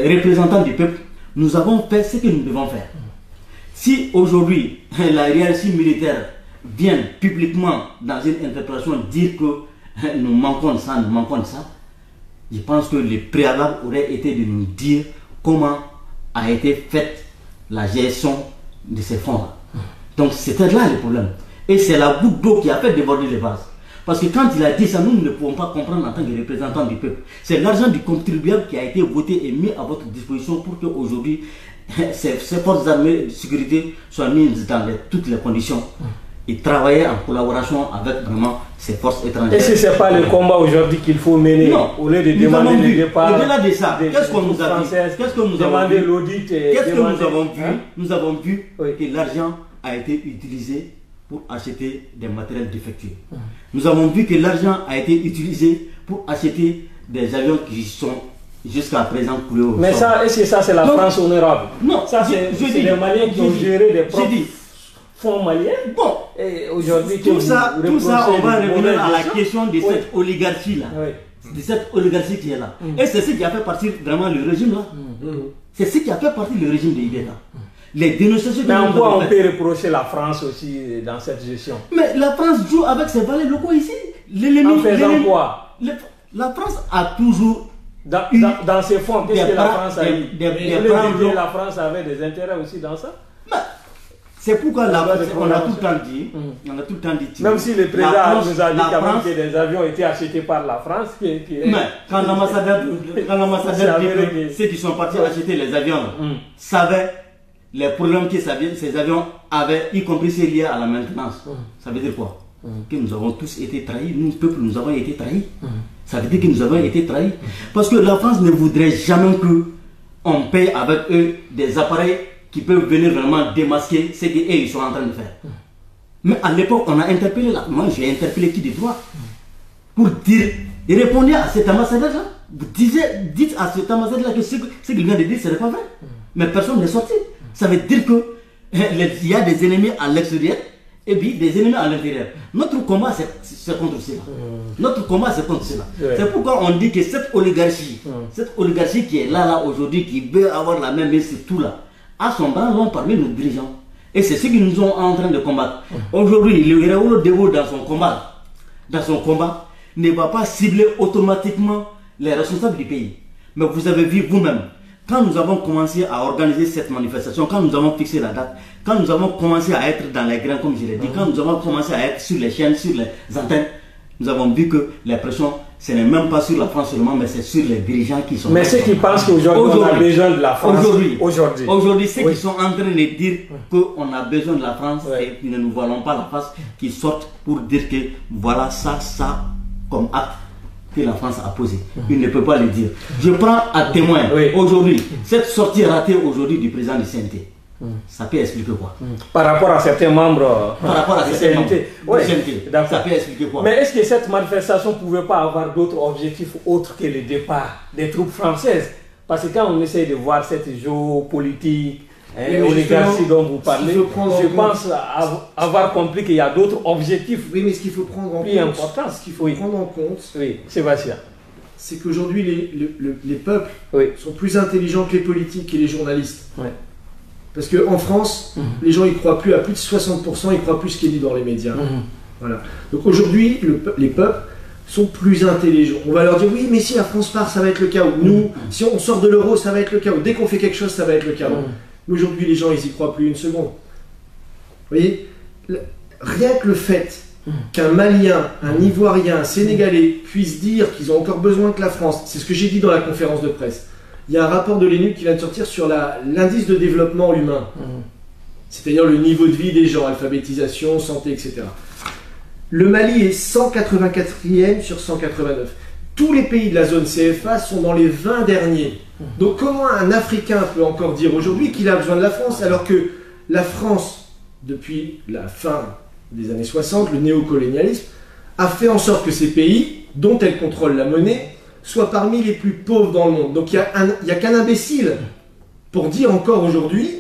représentants du peuple, nous avons fait ce que nous devons faire. Si aujourd'hui la hiérarchie militaire vient publiquement dans une interpellation dire que nous manquons de ça, nous manquons de ça, je pense que le préalable aurait été de nous dire comment a été faite la gestion de ces fonds-là. Donc c'était là le problème. Et c'est la goutte d'eau qui a fait déborder les vases. Parce que quand il a dit ça, nous ne pouvons pas comprendre en tant que représentants du peuple. C'est l'argent du contribuable qui a été voté et mis à votre disposition pour qu'aujourd'hui, ces forces armées de sécurité soient mises dans toutes les conditions et travailler en collaboration avec vraiment ces forces étrangères. Est-ce que ce n'est pas le combat aujourd'hui qu'il faut mener? Non. Au lieu de demander le départ? Au-delà de ça, qu'est-ce qu'on nous a dit? Qu'est-ce que nous avons vu? L'audit. Qu'est-ce que nous avons vu? Nous avons vu que l'argent a été utilisé pour acheter des matériels défectueux. Nous avons vu que l'argent a été utilisé pour acheter des avions qui sont jusqu'à présent coulés au sol. Mais ça, est-ce que ça c'est la France honorable? Non, ça c'est les Maliens qui ont géré des propres fonds maliens. Bon, et aujourd'hui tout ça, on va revenir à la question de cette oligarchie-là. De cette oligarchie qui est là. Et c'est ce qui a fait partir vraiment le régime là. C'est ce qui a fait partir le régime de Ibeka. Les dénonciations. Mais en quoi on peut reprocher la France aussi dans cette gestion? Mais la France joue avec ses valets locaux ici. En faisant quoi? La France a toujours dans ses fonds, qu'est-ce que la France a eu? La France avait des intérêts aussi dans ça. C'est pourquoi on a tout le temps dit, même si le président nous a dit quand même que des avions étaient achetés par la France. Mais quand l'ambassadeur dit que ceux qui sont partis acheter les avions savaient les problèmes que ces avions avaient, y compris ceux liés à la maintenance. Ça veut dire quoi? Que nous avons tous été trahis, nous, peuple, nous avons été trahis. Ça veut dire que nous avons été trahis. Parce que la France ne voudrait jamais qu'on paye avec eux des appareils qui peuvent venir vraiment démasquer ce qu'ils sont en train de faire. Mais à l'époque, on a interpellé, moi j'ai interpellé qui de droit pour dire, et répondez à cet ambassadeur-là. Vous dites à cet ambassadeur-là que ce qu'il vient de dire, ce n'est pas vrai. Mais personne n'est sorti. Ça veut dire qu'il y a des ennemis à l'extérieur et puis des ennemis à l'intérieur. Notre combat, c'est contre cela. Notre combat, c'est contre cela. C'est pourquoi on dit que cette oligarchie qui est là aujourd'hui, qui veut avoir la même mise sur tout là, a son bras long parmi nos dirigeants. Et c'est ce que nous sommes en train de combattre. Aujourd'hui, le Raoul Devo dans son combat, ne va pas cibler automatiquement les responsables du pays. Mais vous avez vu vous-même, quand nous avons commencé à organiser cette manifestation, quand nous avons fixé la date, quand nous avons commencé à être dans les grains, comme je l'ai dit, quand nous avons commencé à être sur les chaînes, sur les antennes, nous avons vu que les pressions, ce n'est même pas sur la France seulement, mais c'est sur les dirigeants qui sont... Mais ceux qui pensent qu'aujourd'hui on a besoin de la France... Aujourd'hui, ceux qui sont en train de dire qu'on a besoin de la France et qu'ils ne nous voilons pas la face, qui sortent pour dire que voilà ça comme acte que la France a posé. Il ne peut pas le dire. Je prends à témoin aujourd'hui, cette sortie ratée aujourd'hui du président du CNT. Ça peut expliquer quoi? Par rapport à certains membres. Par rapport à certains membres du CNT. Ça peut expliquer quoi? Mais est-ce que cette manifestation ne pouvait pas avoir d'autres objectifs autres que le départ des troupes françaises? Parce que quand on essaie de voir cette géopolitique, oligarchie dont vous parlez, je pense avoir compris qu'il y a d'autres objectifs. Oui, mais ce qu'il faut prendre en compte, Sébastien, c'est qu'aujourd'hui les peuples sont plus intelligents que les politiques et les journalistes. Parce qu'en France, les gens y croient plus à plus de 60%, ils croient plus ce qui est dit dans les médias. Voilà. Donc aujourd'hui, les peuples sont plus intelligents. On va leur dire oui, mais si la France part, ça va être le chaos. Nous, si on sort de l'euro, ça va être le chaos. Dès qu'on fait quelque chose, ça va être le chaos. Mais aujourd'hui, les gens, ils y croient plus une seconde. Vous voyez, rien que le fait qu'un Malien, un Ivoirien, un Sénégalais puissent dire qu'ils ont encore besoin que la France, c'est ce que j'ai dit dans la conférence de presse, il y a un rapport de l'ONU qui vient de sortir sur l'indice de développement humain. C'est-à-dire le niveau de vie des gens, alphabétisation, santé, etc. Le Mali est 184e sur 189. Tous les pays de la zone CFA sont dans les 20 derniers. Donc comment un Africain peut encore dire aujourd'hui qu'il a besoin de la France alors que la France, depuis la fin des années 60, le néocolonialisme, a fait en sorte que ces pays, dont elle contrôle la monnaie, soient parmi les plus pauvres dans le monde. Donc il n'y a qu'un imbécile pour dire encore aujourd'hui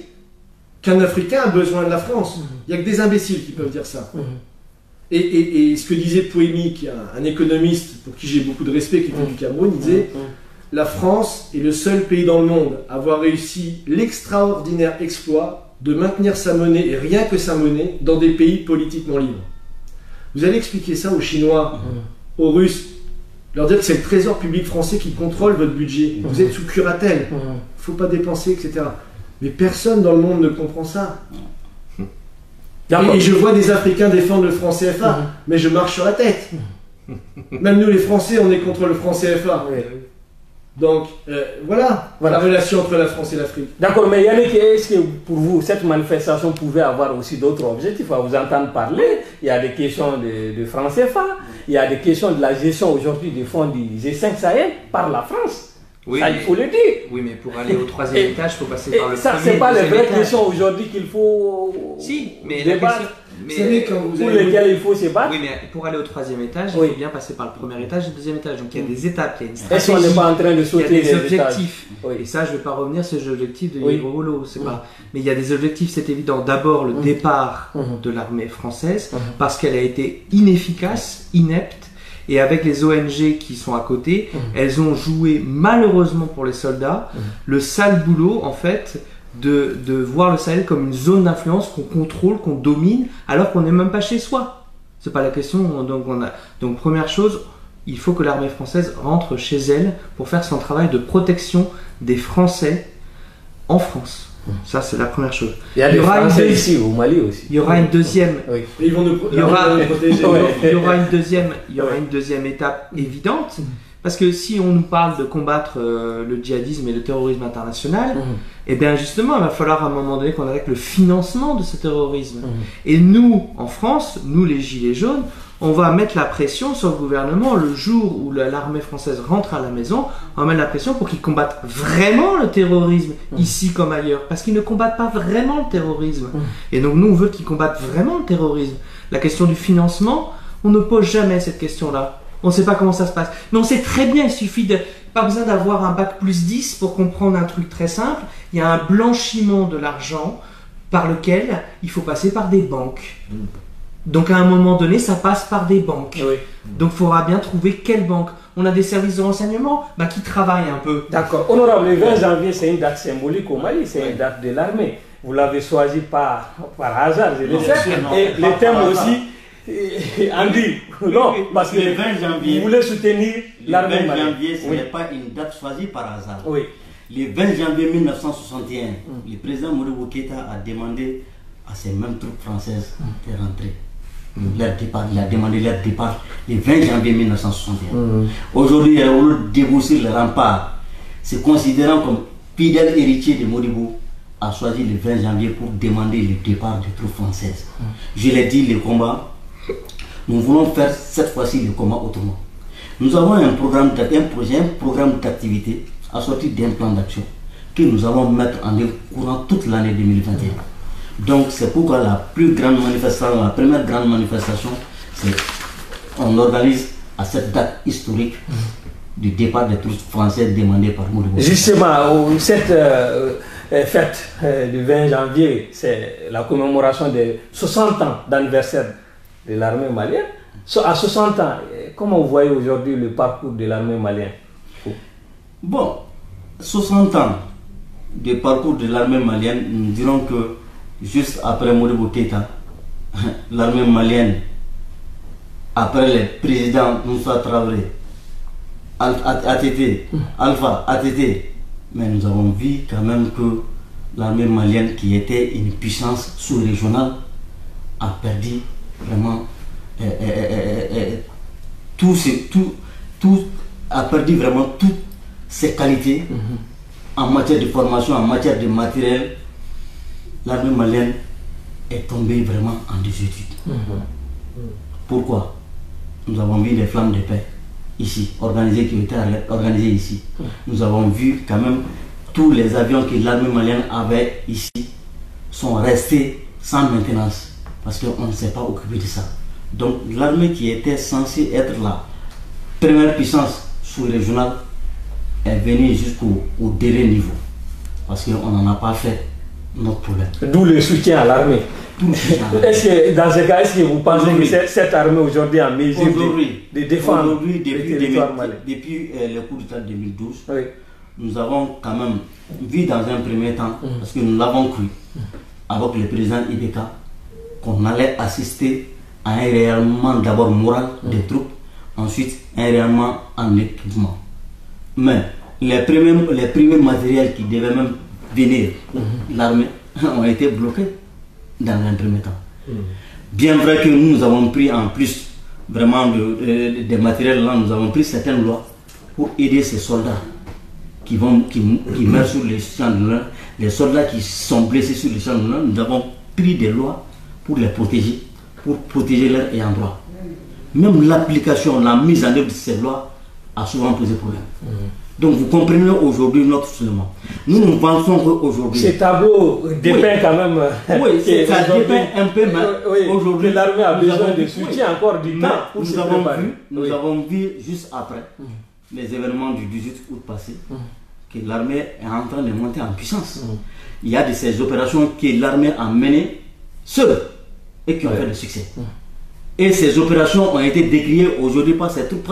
qu'un Africain a besoin de la France. Il n'y a que des imbéciles qui peuvent dire ça. Et ce que disait Pouémy, qui est un économiste pour qui j'ai beaucoup de respect, qui était du Cameroun, il disait « La France est le seul pays dans le monde à avoir réussi l'extraordinaire exploit de maintenir sa monnaie, et rien que sa monnaie, dans des pays politiquement libres. » Vous allez expliquer ça aux Chinois, aux Russes, leur dire que c'est le trésor public français qui contrôle votre budget. Vous êtes sous curatelle, il ne faut pas dépenser, etc. Mais personne dans le monde ne comprend ça. Et je vois des Africains défendre le franc CFA, mais je marche sur la tête. Même nous les Français, on est contre le franc CFA. Donc voilà la relation entre la France et l'Afrique. D'accord, mais Yannick, est-ce que pour vous, cette manifestation pouvait avoir aussi d'autres objectifs? À vous entendre parler, il y a des questions de franc CFA, il y a des questions de la gestion aujourd'hui des fonds du G5 Sahel par la France. Oui, ça, il faut le dire. Oui, mais pour aller au troisième étage, il faut passer par le ça, premier. C'est pas les vraies questions aujourd'hui qu'il faut. Si, mais débattre. Vous savez, quand vous pour lesquelles il faut se battre. Oui, mais pour aller au troisième étage, il faut bien passer par le premier étage et le deuxième étage. Donc il y a des étapes, il y a une stratégie. Est-ce qu'on n'est pas en train de sauter il y a des les objectifs. Oui. Et ça, je ne vais pas revenir sur les objectifs de Yves c'est pas. Mais il y a des objectifs, c'est évident. D'abord, le départ de l'armée française, parce qu'elle a été inefficace, inepte. Et avec les ONG qui sont à côté, elles ont joué malheureusement pour les soldats le sale boulot en fait de voir le Sahel comme une zone d'influence qu'on contrôle, qu'on domine, alors qu'on n'est même pas chez soi. C'est pas la question. Donc première chose, il faut que l'armée française rentre chez elle pour faire son travail de protection des Français en France. Ça, c'est la première chose. Il y a des Français ici, au Mali aussi. Il y aura une deuxième. Oui. Ils vont nous protéger. Il y aura une deuxième étape évidente. Parce que si on nous parle de combattre le djihadisme et le terrorisme international, et bien justement, il va falloir à un moment donné qu'on attaque le financement de ce terrorisme. Et nous, en France, nous les Gilets jaunes, on va mettre la pression sur le gouvernement le jour où l'armée française rentre à la maison, on va mettre la pression pour qu'ils combattent vraiment le terrorisme, ici comme ailleurs, parce qu'ils ne combattent pas vraiment le terrorisme. Et donc nous, on veut qu'ils combattent vraiment le terrorisme. La question du financement, on ne pose jamais cette question-là. On ne sait pas comment ça se passe. Mais on sait très bien, il suffit de... Pas besoin d'avoir un bac plus 10 pour comprendre un truc très simple. Il y a un blanchiment de l'argent par lequel il faut passer par des banques. Donc à un moment donné, ça passe par des banques. Donc il faudra bien trouver quelle banque. On a des services de renseignement qui travaillent un peu. D'accord. Honorable, le 20 janvier, c'est une date symbolique au Mali, c'est une date de l'armée. Vous l'avez choisi par hasard, je le sais. Et le thème aussi... Andy, non, parce que le 20 janvier, vous voulez soutenir l'armée malienne. Le 20 janvier, ce n'est pas une date choisie par hasard. Oui. Le 20 janvier 1961, le président Modibo Keïta a demandé à ces mêmes troupes françaises de rentrer. Leur départ, il a demandé leur départ le 20 janvier 1961. Aujourd'hui, il a voulu débourser le rempart. Se considérant comme fidèle héritier de Modibo, a choisi le 20 janvier pour demander le départ des troupes françaises. Je l'ai dit, le combat. Nous voulons faire cette fois-ci le combat autrement. Nous avons un programme d'activité assorti d'un plan d'action que nous allons mettre en œuvre courant toute l'année 2021. Donc c'est pourquoi la plus grande manifestation, la première grande manifestation, c'est on organise à cette date historique du départ des troupes françaises demandées par Modibo. Justement, cette fête du 20 janvier, c'est la commémoration des 60 ans d'anniversaire de l'armée malienne. À 60 ans, comment vous voyez aujourd'hui le parcours de l'armée malienne? Bon, 60 ans de parcours de l'armée malienne, nous dirons que juste après Modibo Keïta, l'armée malienne, après les présidents Moussa Traoré, Alpha, ATT, mais nous avons vu quand même que l'armée malienne, qui était une puissance sous-régionale, a perdu vraiment a perdu vraiment toutes ses qualités en matière de formation, en matière de matériel, l'armée malienne est tombée vraiment en désuétude. Pourquoi? Nous avons vu les flammes de paix ici, qui étaient organisées ici. Nous avons vu quand même tous les avions que l'armée malienne avait ici sont restés sans maintenance parce qu'on ne s'est pas occupé de ça. Donc l'armée qui était censée être la première puissance sous-régionale est venue jusqu'au dernier niveau parce qu'on n'en a pas fait notre problème. D'où le soutien à l'armée. Est-ce que dans ce cas, est-ce que vous pensez que cette armée aujourd'hui a mesure de défendre le territoire malien? Depuis le coup d'État de 2012, oui, nous avons quand même vu dans un premier temps, parce que nous l'avons cru, avec le président Ibeka, qu'on allait assister à un rayonnement d'abord moral des troupes, ensuite un rayonnement en équipement. Mais les premiers matériels qui devaient même venir, l'armée, ont été bloqués dans un premier temps. Bien vrai que nous avons pris en plus vraiment des matériels là, nous avons pris certaines lois pour aider ces soldats qui meurent sur les champs de l'honneur, les soldats qui sont blessés sur les champs de l'honneur. Nous avons pris des lois pour les protéger, pour protéger leurs ayants droit. Même l'application, la mise en œuvre de ces lois a souvent posé problème. Donc vous comprenez aujourd'hui notre seulement. Nous pensons qu'aujourd'hui... Ces tableaux dépeint quand même... Oui, ça dépeint un peu, mais aujourd'hui... L'armée a besoin de soutien encore du temps pour se préparer. Nous avons vu juste après les événements du 18 août passé que l'armée est en train de monter en puissance. Il y a de ces opérations que l'armée a menées seule et qui ont fait le succès. Et ces opérations ont été décriées aujourd'hui par ces troupes,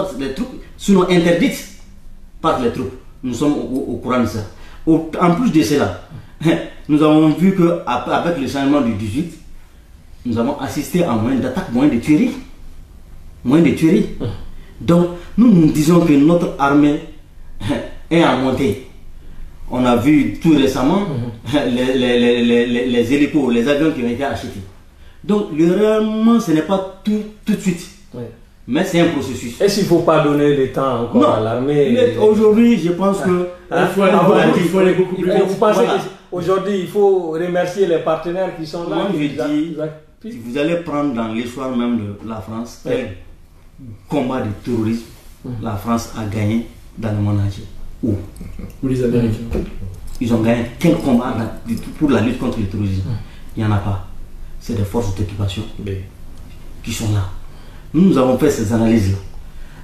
sinon interdites par les troupes. Nous sommes au courant de ça. En plus de cela, nous avons vu qu'avec le changement du 18, nous avons assisté à moins d'attaques, moins de tueries. Donc, nous disons que notre armée est en montée. On a vu tout récemment les hélicos, les avions qui ont été achetés. Donc, le rayonnement, ce n'est pas tout de suite. Mais c'est un processus. Est-ce qu'il ne faut pas donner le temps encore à l'armée? Aujourd'hui, je pense que il faut aller beaucoup plus vite. Vous pensez qu'aujourd'hui, il faut remercier les partenaires qui sont là? Moi, je dis, si vous allez prendre dans l'histoire même de la France, quel combat de terrorisme la France a gagné dans le monde entier? Où? Ou les Américains. Ils ont gagné quel combat pour la lutte contre le terrorisme? Il n'y en a pas. C'est des forces d'occupation qui sont là. Nous avons fait ces analyses-là.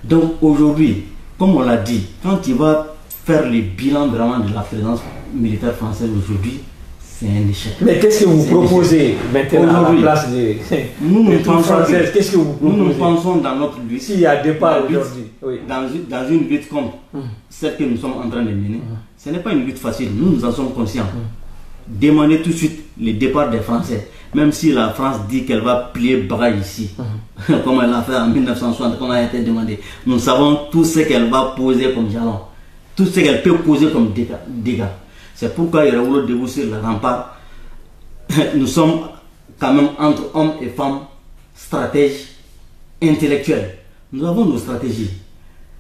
Donc aujourd'hui, comme on l'a dit, quand tu vas faire le bilan vraiment de la présence militaire française aujourd'hui, c'est un échec. Mais qu'est-ce que vous proposez maintenant à la place des troupes françaises? Qu'est-ce que vous proposez? Nous pensons dans notre lutte. S'il y a départ aujourd'hui, dans une lutte comme celle que nous sommes en train de mener, ce n'est pas une lutte facile. Nous en sommes conscients. Demander tout de suite le départ des Français, même si la France dit qu'elle va plier bras ici, comme elle l'a fait en 1960, comme elle a été demandé. Nous savons tout ce qu'elle va poser comme jalon, tout ce qu'elle peut poser comme dégâts. C'est pourquoi il y a voulu débousser le rempart. Nous sommes quand même entre hommes et femmes, stratèges, intellectuels. Nous avons nos stratégies.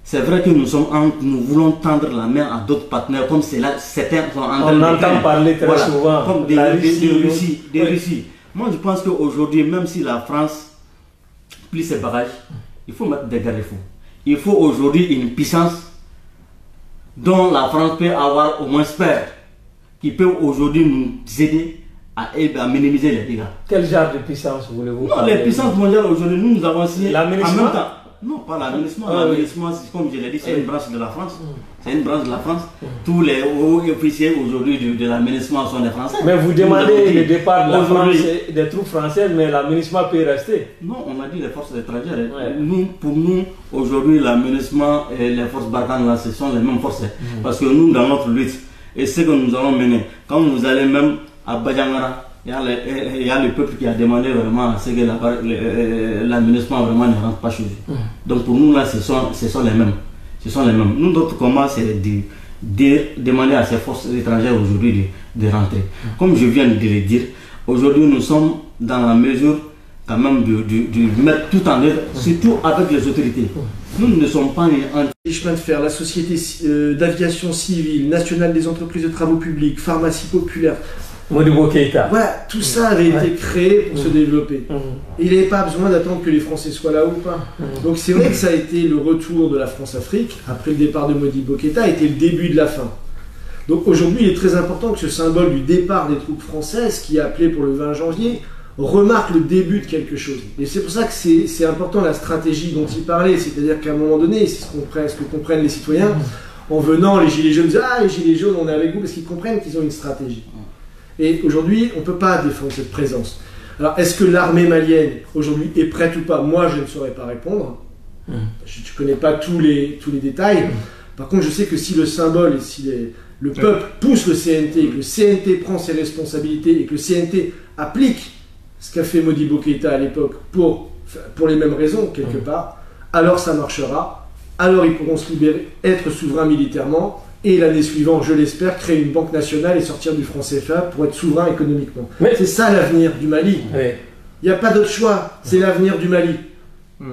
C'est vrai que nous voulons tendre la main à d'autres partenaires, comme certains sont en train de faire. On entend parler très souvent comme de Russie. Moi, je pense qu'aujourd'hui, même si la France plie ses bagages, il faut mettre des garde-fous. Il faut aujourd'hui une puissance dont la France peut avoir au moins peur, qui peut aujourd'hui nous aider à minimiser les dégâts. Quel genre de puissance voulez-vous? Non, les puissances mondiales aujourd'hui, nous avons signé en même temps. Non, pas l'aménagement. L'aménagement, comme je l'ai dit, c'est une branche de la France. C'est une branche de la France. Tous les hauts officiers aujourd'hui de l'aménagement sont des Français. Mais vous demandez le départ de la France et des troupes françaises, mais l'aménagement peut rester. Non, on a dit les forces étrangères. Pour nous, aujourd'hui, l'aménagement et les forces Barkhane, là, ce sont les mêmes forces. Parce que nous, dans notre lutte, et ce que nous allons mener, quand vous allez même à Badjangara, il y a le peuple qui a demandé vraiment à ce que l'aménagement vraiment ne rentre pas chez eux. Donc pour nous là, ce sont les mêmes. Nous, notre combat, c'est de demander à ces forces étrangères aujourd'hui de rentrer. Comme je viens de le dire, aujourd'hui nous sommes dans la mesure quand même de mettre tout en œuvre, surtout avec les autorités. Nous ne sommes pas les chemins de fer, la société d'aviation civile, nationale des entreprises de travaux publics, pharmacie populaire. Modibo Keïta. Voilà, tout ça avait été créé pour se développer. Et il n'avait pas besoin d'attendre que les Français soient là ou pas. Donc c'est vrai que ça a été le retour de la France-Afrique, après le départ de Modibo Keïta, a été le début de la fin. Donc aujourd'hui, il est très important que ce symbole du départ des troupes françaises, qui est appelé pour le 20 janvier, remarque le début de quelque chose. Et c'est pour ça que c'est important la stratégie dont il parlait, c'est-à-dire qu'à un moment donné, c'est ce que comprennent les citoyens, en venant, les Gilets jaunes disent « Ah, les Gilets jaunes, on est avec vous » parce qu'ils comprennent qu'ils ont une stratégie. Et aujourd'hui, on ne peut pas défendre cette présence. Alors, est-ce que l'armée malienne, aujourd'hui, est prête ou pas? Moi, je ne saurais pas répondre. Je ne connais pas tous les détails. Par contre, je sais que si le symbole et si le peuple pousse le CNT, et que le CNT prend ses responsabilités, et que le CNT applique ce qu'a fait Modibo Keïta à l'époque pour les mêmes raisons, quelque part, alors ça marchera. Alors ils pourront se libérer, être souverains militairement, et l'année suivante, je l'espère, créer une banque nationale et sortir du franc CFA pour être souverain économiquement. C'est ça l'avenir du Mali. Il n'y a pas d'autre choix, c'est l'avenir du Mali.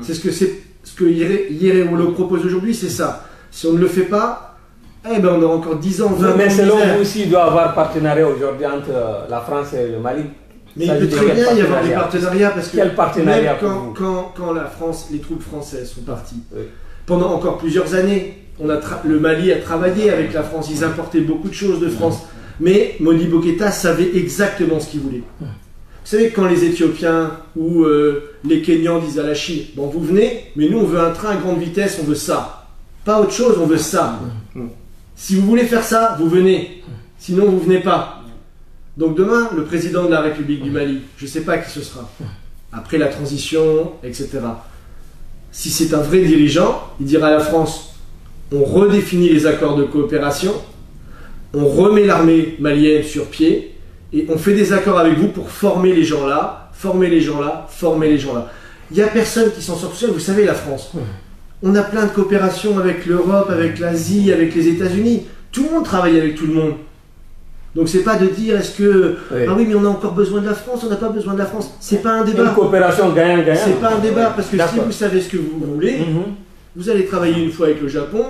C'est ce que Yéré Wolo propose aujourd'hui, c'est ça. Si on ne le fait pas, eh ben on aura encore 10 ans, 20 ans. Mais selon vous aussi, il doit y avoir partenariat aujourd'hui entre la France et le Mali. Mais il peut très bien y avoir des partenariats, parce que quel partenariat même quand la France, les troupes françaises sont parties, pendant encore plusieurs années, le Mali a travaillé avec la France, ils importaient beaucoup de choses de France, mais Modibo Keïta savait exactement ce qu'il voulait. Vous savez, quand les Éthiopiens ou les Kenyans disent à la Chine, bon vous venez, mais nous on veut un train à grande vitesse, on veut ça. Pas autre chose, on veut ça. Si vous voulez faire ça, vous venez. Sinon vous venez pas. Donc demain, le président de la République du Mali, je ne sais pas qui ce sera, après la transition, etc. Si c'est un vrai dirigeant, il dira à la France, on redéfinit les accords de coopération, on remet l'armée malienne sur pied, et on fait des accords avec vous pour former les gens là, former les gens là, former les gens là. Il n'y a personne qui s'en sort tout seul, vous savez, la France. On a plein de coopérations avec l'Europe, avec l'Asie, avec les États-Unis. Tout le monde travaille avec tout le monde. Donc c'est pas de dire est-ce que ah oui mais on a encore besoin de la France, on n'a pas besoin de la France. C'est pas un débat. Une coopération gagnant-gagnant. C'est pas un débat parce que si vous savez ce que vous voulez, vous allez travailler une fois avec le Japon,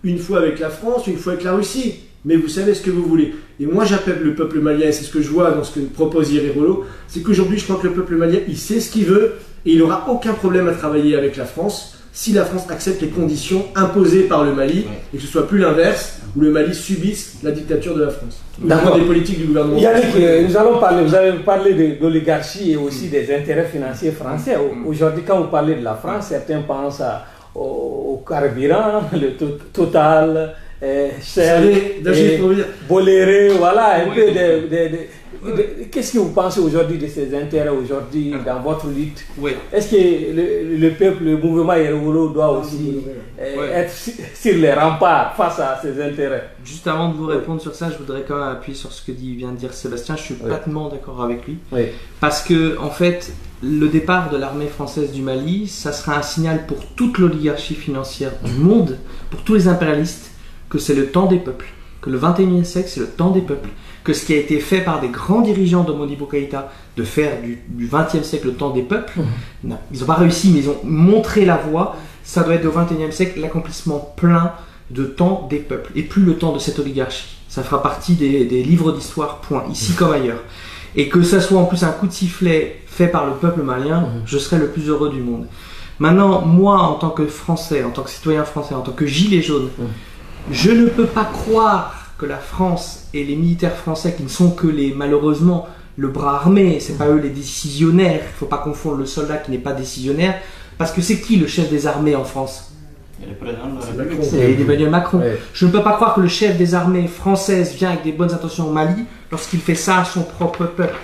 une fois avec la France, une fois avec la Russie. Mais vous savez ce que vous voulez. Et moi j'appelle le peuple malien, c'est ce que je vois dans ce que propose Yéré Wolo, c'est qu'aujourd'hui je crois que le peuple malien il sait ce qu'il veut et il n'aura aucun problème à travailler avec la France si la France accepte les conditions imposées par le Mali et que ce soit plus l'inverse où le Mali subisse la dictature de la France. D'accord. Des politiques du gouvernement. Yannick, nous allons parler, vous avez parlé d'oligarchie et aussi des intérêts financiers français. Aujourd'hui, quand vous parlez de la France, certains pensent au carburant, le Total, Shell, Bolloré, voilà, un peu qu'est-ce que vous pensez aujourd'hui de ces intérêts aujourd'hui dans votre lutte? Est-ce que le peuple, le mouvement Yéré Wolo doit aussi être sur les remparts face à ces intérêts? Juste avant de vous répondre sur ça, je voudrais quand même appuyer sur ce que vient de dire Sébastien. Je suis complètement d'accord avec lui. Parce que, en fait, le départ de l'armée française du Mali, ça sera un signal pour toute l'oligarchie financière du monde, pour tous les impérialistes, que c'est le temps des peuples. Que le 21e siècle, c'est le temps des peuples. Que ce qui a été fait par des grands dirigeants de Modibo Keïta, de faire du 20e siècle le temps des peuples, ils n'ont pas réussi, mais ils ont montré la voie. Ça doit être au 21e siècle l'accomplissement plein de temps des peuples, et plus le temps de cette oligarchie. Ça fera partie des livres d'histoire, point, ici comme ailleurs. Et que ça soit en plus un coup de sifflet fait par le peuple malien, je serai le plus heureux du monde. Maintenant, moi, en tant que Français, en tant que citoyen français, en tant que gilet jaune, je ne peux pas croire que la France et les militaires français, qui ne sont que malheureusement le bras armé, c'est pas eux les décisionnaires, il ne faut pas confondre le soldat qui n'est pas décisionnaire, parce que c'est qui le chef des armées en France? C'est Emmanuel Macron. Je ne peux pas croire que le chef des armées françaises vient avec des bonnes intentions au Mali lorsqu'il fait ça à son propre peuple.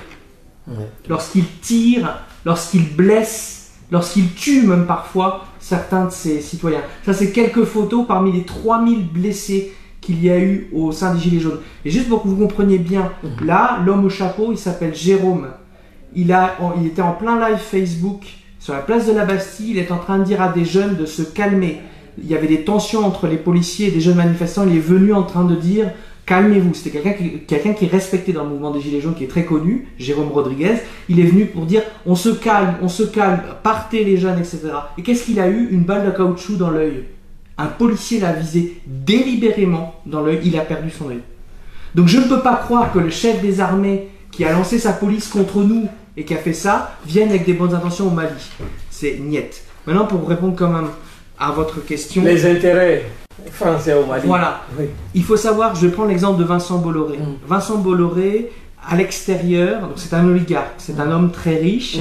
Lorsqu'il tire, lorsqu'il blesse, lorsqu'il tue même parfois certains de ses citoyens. Ça, c'est quelques photos parmi les 3000 blessés qu'il y a eu au sein des Gilets jaunes. Et juste pour que vous compreniez bien, là, l'homme au chapeau, il s'appelle Jérôme. Il était en plein live Facebook sur la place de la Bastille. Il est en train de dire à des jeunes de se calmer. Il y avait des tensions entre les policiers et des jeunes manifestants. Il est venu en train de dire calmez-vous. C'était quelqu'un qui est respecté dans le mouvement des Gilets jaunes, qui est très connu, Jérôme Rodriguez. Il est venu pour dire on se calme, partez les jeunes, etc. Et qu'est-ce qu'il a eu? Une balle de caoutchouc dans l'œil. Un policier l'a visé délibérément dans l'œil, il a perdu son œil. Donc je ne peux pas croire que le chef des armées qui a lancé sa police contre nous et qui a fait ça, vienne avec des bonnes intentions au Mali. C'est niette. Maintenant, pour répondre quand même à votre question... Les intérêts français au Mali. Voilà. Oui. Il faut savoir, je prends l'exemple de Vincent Bolloré. Vincent Bolloré, à l'extérieur, donc c'est un oligarque, c'est un homme très riche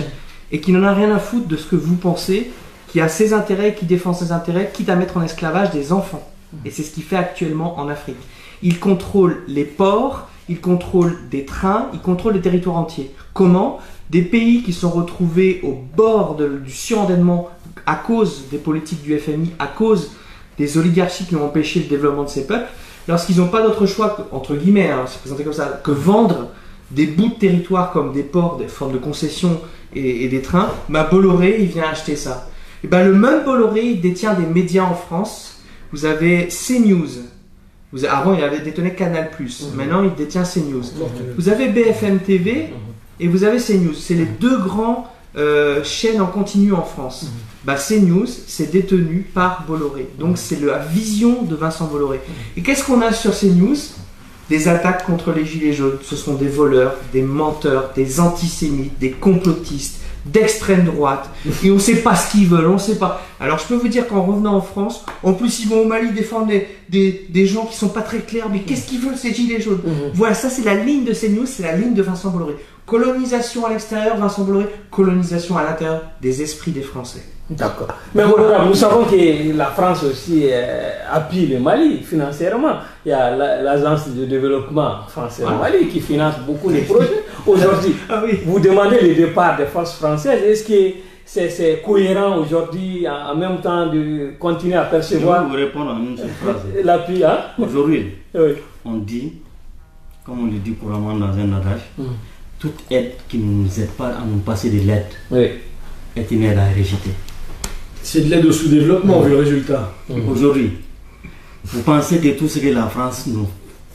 et qui n'en a rien à foutre de ce que vous pensez, qui a ses intérêts, qui défend ses intérêts, quitte à mettre en esclavage des enfants. Et c'est ce qu'il fait actuellement en Afrique. Il contrôle les ports, il contrôle des trains, il contrôle des territoires entiers. Comment? Des pays qui sont retrouvés au bord du surendettement à cause des politiques du FMI, à cause des oligarchies qui ont empêché le développement de ces peuples, lorsqu'ils n'ont pas d'autre choix, entre guillemets, hein, c'est présenté comme ça, que vendre des bouts de territoire comme des ports, des formes de concessions et des trains, bah Bolloré, il vient acheter ça. Et ben le même Bolloré, il détient des médias en France. Vous avez CNews. Avant, il avait détenu Canal+. Maintenant, il détient CNews. Vous avez BFM TV et vous avez CNews. C'est les deux grands chaînes en continu en France. Bah, CNews, c'est détenu par Bolloré. Donc, c'est la vision de Vincent Bolloré. Et qu'est-ce qu'on a sur CNews? Des attaques contre les Gilets jaunes. Ce sont des voleurs, des menteurs, des antisémites, des complotistes, d'extrême droite, et on ne sait pas ce qu'ils veulent, on ne sait pas. Alors je peux vous dire qu'en revenant en France, en plus ils vont au Mali défendre des gens qui ne sont pas très clairs, mais qu'est-ce qu'ils veulent ces Gilets jaunes? Voilà, ça c'est la ligne de CNews, c'est la ligne de Vincent Bolloré. Colonisation à l'extérieur, Vincent Bolloré, colonisation à l'intérieur des esprits des Français. D'accord. Mais voilà, nous savons que la France aussi appuie le Mali financièrement. Il y a l'agence de développement français au Mali qui finance beaucoup de projets. Aujourd'hui, vous demandez le départ des forces françaises. Est-ce que c'est cohérent aujourd'hui en même temps de continuer à percevoir... Je vais vous répondre en une seule phrase. L'appui, hein? Aujourd'hui, on dit, comme on le dit couramment dans un adage, toute aide qui ne nous aide pas à nous passer de l'aide est une aide à rejeter. C'est de l'aide au sous-développement, vu le résultat. Aujourd'hui, vous pensez que tout ce que la France nous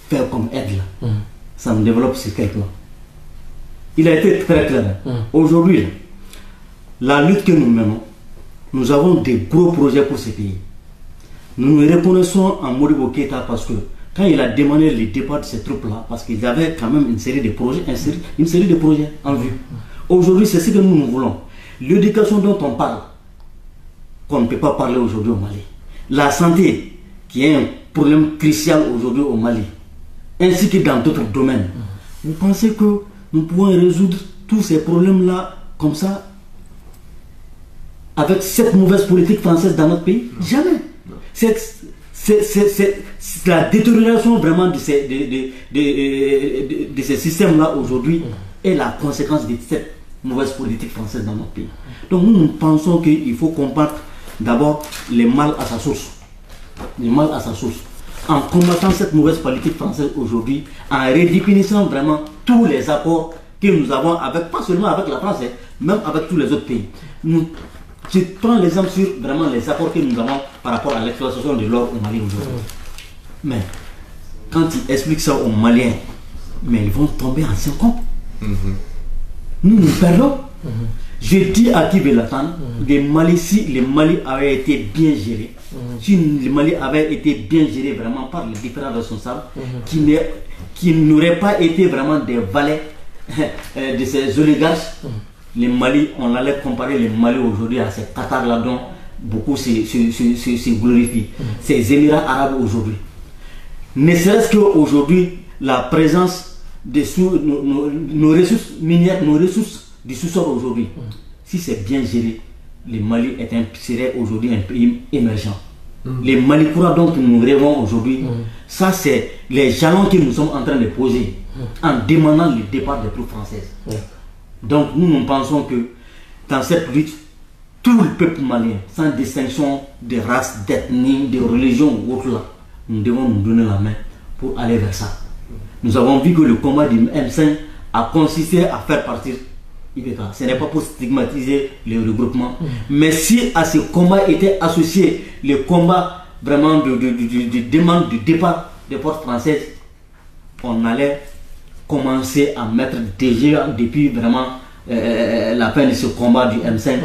fait comme aide là, ça nous développe sur quel plan? Il a été très clair. Aujourd'hui, la lutte que nous menons, nous avons des gros projets pour ce pays. Nous nous reconnaissons en Modibo Keïta parce que quand il a demandé le départ de ces troupes-là, parce qu'ils avaient quand même une série de projets, une série de projets en vue. Aujourd'hui, c'est ce que nous voulons. L'éducation dont on parle, qu'on ne peut pas parler aujourd'hui au Mali. La santé, qui est un problème crucial aujourd'hui au Mali, ainsi que dans d'autres domaines. Vous pensez que nous pouvons résoudre tous ces problèmes-là comme ça, avec cette mauvaise politique française dans notre pays? Jamais. C'est la détérioration vraiment de ces systèmes-là aujourd'hui est la conséquence de cette mauvaise politique française dans notre pays. Donc nous pensons qu'il faut combattre d'abord les mal à sa source. Les mal à sa source. En combattant cette mauvaise politique française aujourd'hui, en redéfinissant vraiment tous les accords que nous avons avec, pas seulement avec la France, même avec tous les autres pays. Je prends l'exemple sur vraiment les accords que nous avons par rapport à l'exploitation de l'or au Mali aujourd'hui. Mais quand ils expliquent ça aux Maliens, mais ils vont tomber en syncope. Nous perdons. Je dis à qui veut l'attendre, si le Mali avait été bien géré, si le Mali avait été bien géré vraiment par les différents responsables, qui n'auraient pas été vraiment des valets de ces oligarches, le Mali, on allait comparer le Mali aujourd'hui à ces Qatar là dont beaucoup se glorifient, ces Émirats arabes aujourd'hui. Ne serait-ce qu'aujourd'hui, la présence de nos ressources minières, nos ressources du sous-sol aujourd'hui, si c'est bien géré, le Mali serait aujourd'hui un pays émergent. Les Malikoura dont nous rêvons aujourd'hui, ça c'est les jalons que nous sommes en train de poser en demandant le départ des troupes françaises. Donc nous pensons que dans cette lutte, tout le peuple malien, sans distinction de race, d'ethnie, de religion ou autre là, nous devons nous donner la main pour aller vers ça. Nous avons vu que le combat du M5 a consisté à faire partir IBK. Ce n'est pas pour stigmatiser le regroupement, mais si à ce combat était associé le combat vraiment de demande du départ des forces françaises, on allait commencer à mettre déjà depuis vraiment la fin de ce combat du M5,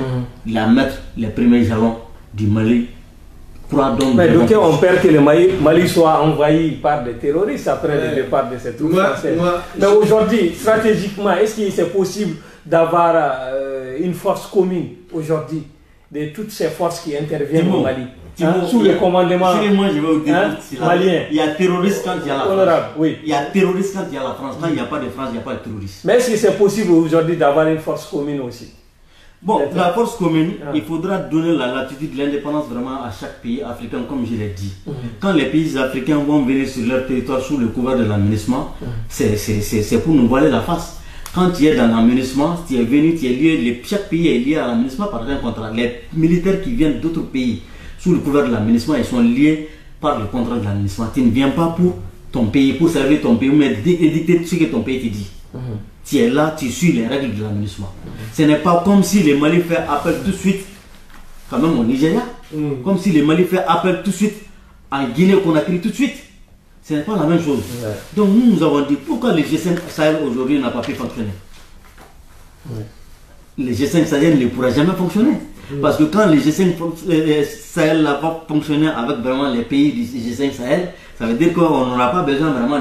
la mettre les premiers jalons du Mali. Mais donc on perd que le Mali soit envahi par des terroristes après le départ de cette troupe française. Mais aujourd'hui, stratégiquement, est-ce que c'est possible d'avoir une force commune aujourd'hui de toutes ces forces qui interviennent au Mali sous le commandement malien? Il y a terroriste quand il y a la France. Oui. Il y a terroriste quand il y a la France. Quand il n'y a pas de France, il n'y a pas de terroriste. Mais est-ce que c'est possible aujourd'hui d'avoir une force commune aussi? Bon, la force commune, il faudra donner la latitude de l'indépendance vraiment à chaque pays africain, comme je l'ai dit. Quand les pays africains vont venir sur leur territoire sous le couvert de l'aménagement, c'est pour nous voiler la face. Quand tu es dans l'aménagement, tu es venu, tu es lié, chaque pays est lié à l'aménagement par un contrat. Les militaires qui viennent d'autres pays sous le couvert de l'aménagement, ils sont liés par le contrat de l'aménagement. Tu ne viens pas pour ton pays, pour servir ton pays, mais dicter ce que ton pays te dit. Tu es là, tu suis les règles de l'aménagement. Ce n'est pas comme si les Mali fait appel tout de suite, quand même au Nigeria, comme si les Mali fait appel tout de suite en Guinée-Conakry tout de suite. Ce n'est pas la même chose. Donc nous avons dit pourquoi le G5 Sahel aujourd'hui n'a pas pu fonctionner. Le G5 Sahel ne pourra jamais fonctionner. Parce que quand le G5 Sahel n'a pas fonctionné avec vraiment les pays du G5 Sahel, ça veut dire qu'on n'aura pas besoin vraiment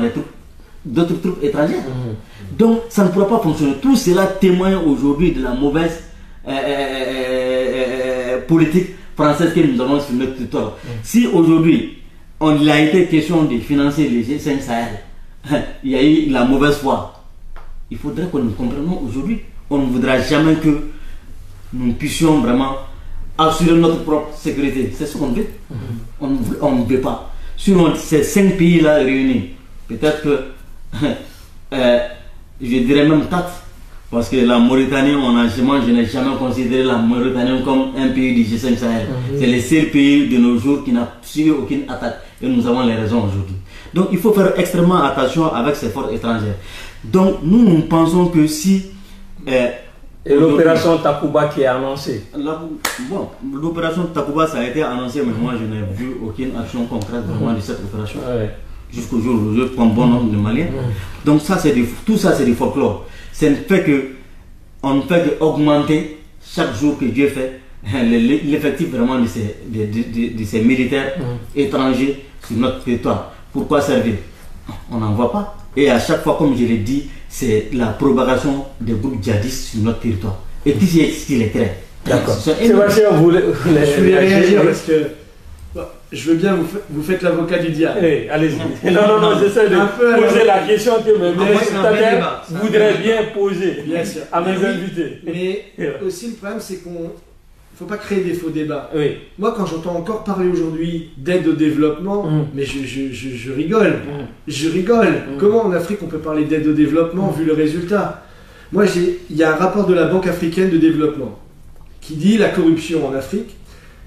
d'autres troupes étrangères. Donc ça ne pourra pas fonctionner. Tout cela témoigne aujourd'hui de la mauvaise politique française que nous avons sur notre territoire. Si aujourd'hui il a été question de financer les G5 Sahel, il y a eu la mauvaise foi. Il faudrait que nous comprenions aujourd'hui. On ne voudra jamais que nous puissions vraiment assurer notre propre sécurité. C'est ce qu'on veut. On ne veut pas. Sur ces 5 pays-là réunis, peut-être que je dirais même 4, parce que la Mauritanie, je n'ai jamais considéré la Mauritanie comme un pays du G5 Sahel. C'est le seul pays de nos jours qui n'a subi aucune attaque. Et nous avons les raisons aujourd'hui. Donc il faut faire extrêmement attention avec ces forces étrangères. Donc nous pensons que si... et l'opération Takuba qui est annoncée. Bon, l'opération Takuba, ça a été annoncé, mais moi je n'ai vu aucune action concrète vraiment de cette opération. Jusqu'au jour où je prends bon nombre de Maliens. Donc ça, tout ça c'est du folklore. On ne fait qu'augmenter chaque jour que Dieu fait l'effectif vraiment de ces militaires étrangers sur notre territoire. Pourquoi servir? On n'en voit pas. Et à chaque fois, comme je l'ai dit, c'est la propagation des groupes djihadistes sur notre territoire. Et qui est clair. D'accord. Sébastien, vous voulez réagir parce que je veux bien, vous faites l'avocat du diable. Hey, allez-y. Non, j'essaie de poser la question que mes spectateurs voudraient bien poser à mes invités. Mais aussi le problème, c'est qu'on ne faut pas créer des faux débats. Oui. Moi, quand j'entends encore parler aujourd'hui d'aide au développement, mais je rigole. Je rigole. Comment en Afrique on peut parler d'aide au développement vu le résultat? Moi, il y a un rapport de la Banque africaine de développement qui dit la corruption en Afrique,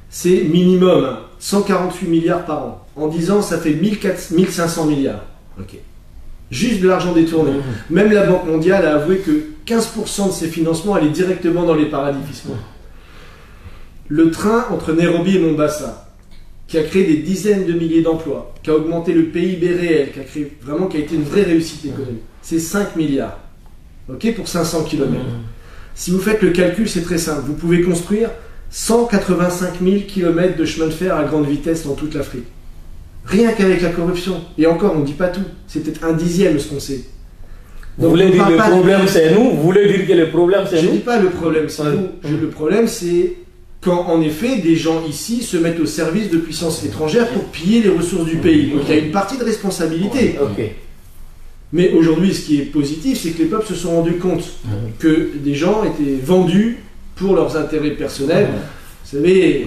c'est minimum 148 milliards par an. En 10 ans, ça fait 1500 milliards. Ok. Juste de l'argent détourné. Même la Banque mondiale a avoué que 15% de ces financements allaient directement dans les paradis fiscaux. Le train entre Nairobi et Mombasa, qui a créé des dizaines de milliers d'emplois, qui a augmenté le PIB réel, qui a été une vraie réussite économique, c'est 5 milliards. Ok, pour 500 km. Si vous faites le calcul, c'est très simple. Vous pouvez construire 185 000 km de chemin de fer à grande vitesse dans toute l'Afrique. Rien qu'avec la corruption. Et encore, on ne dit pas tout. C'est peut-être 1/10 de ce qu'on sait. Vous voulez dire que le problème c'est nous? Vous voulez dire que le problème c'est nous? Je ne dis pas le problème c'est nous. Le problème c'est quand en effet des gens ici se mettent au service de puissances étrangères pour piller les ressources du pays. Donc il y a une partie de responsabilité. Mais aujourd'hui, ce qui est positif, c'est que les peuples se sont rendus compte que des gens étaient vendus pour leurs intérêts personnels. Vous savez,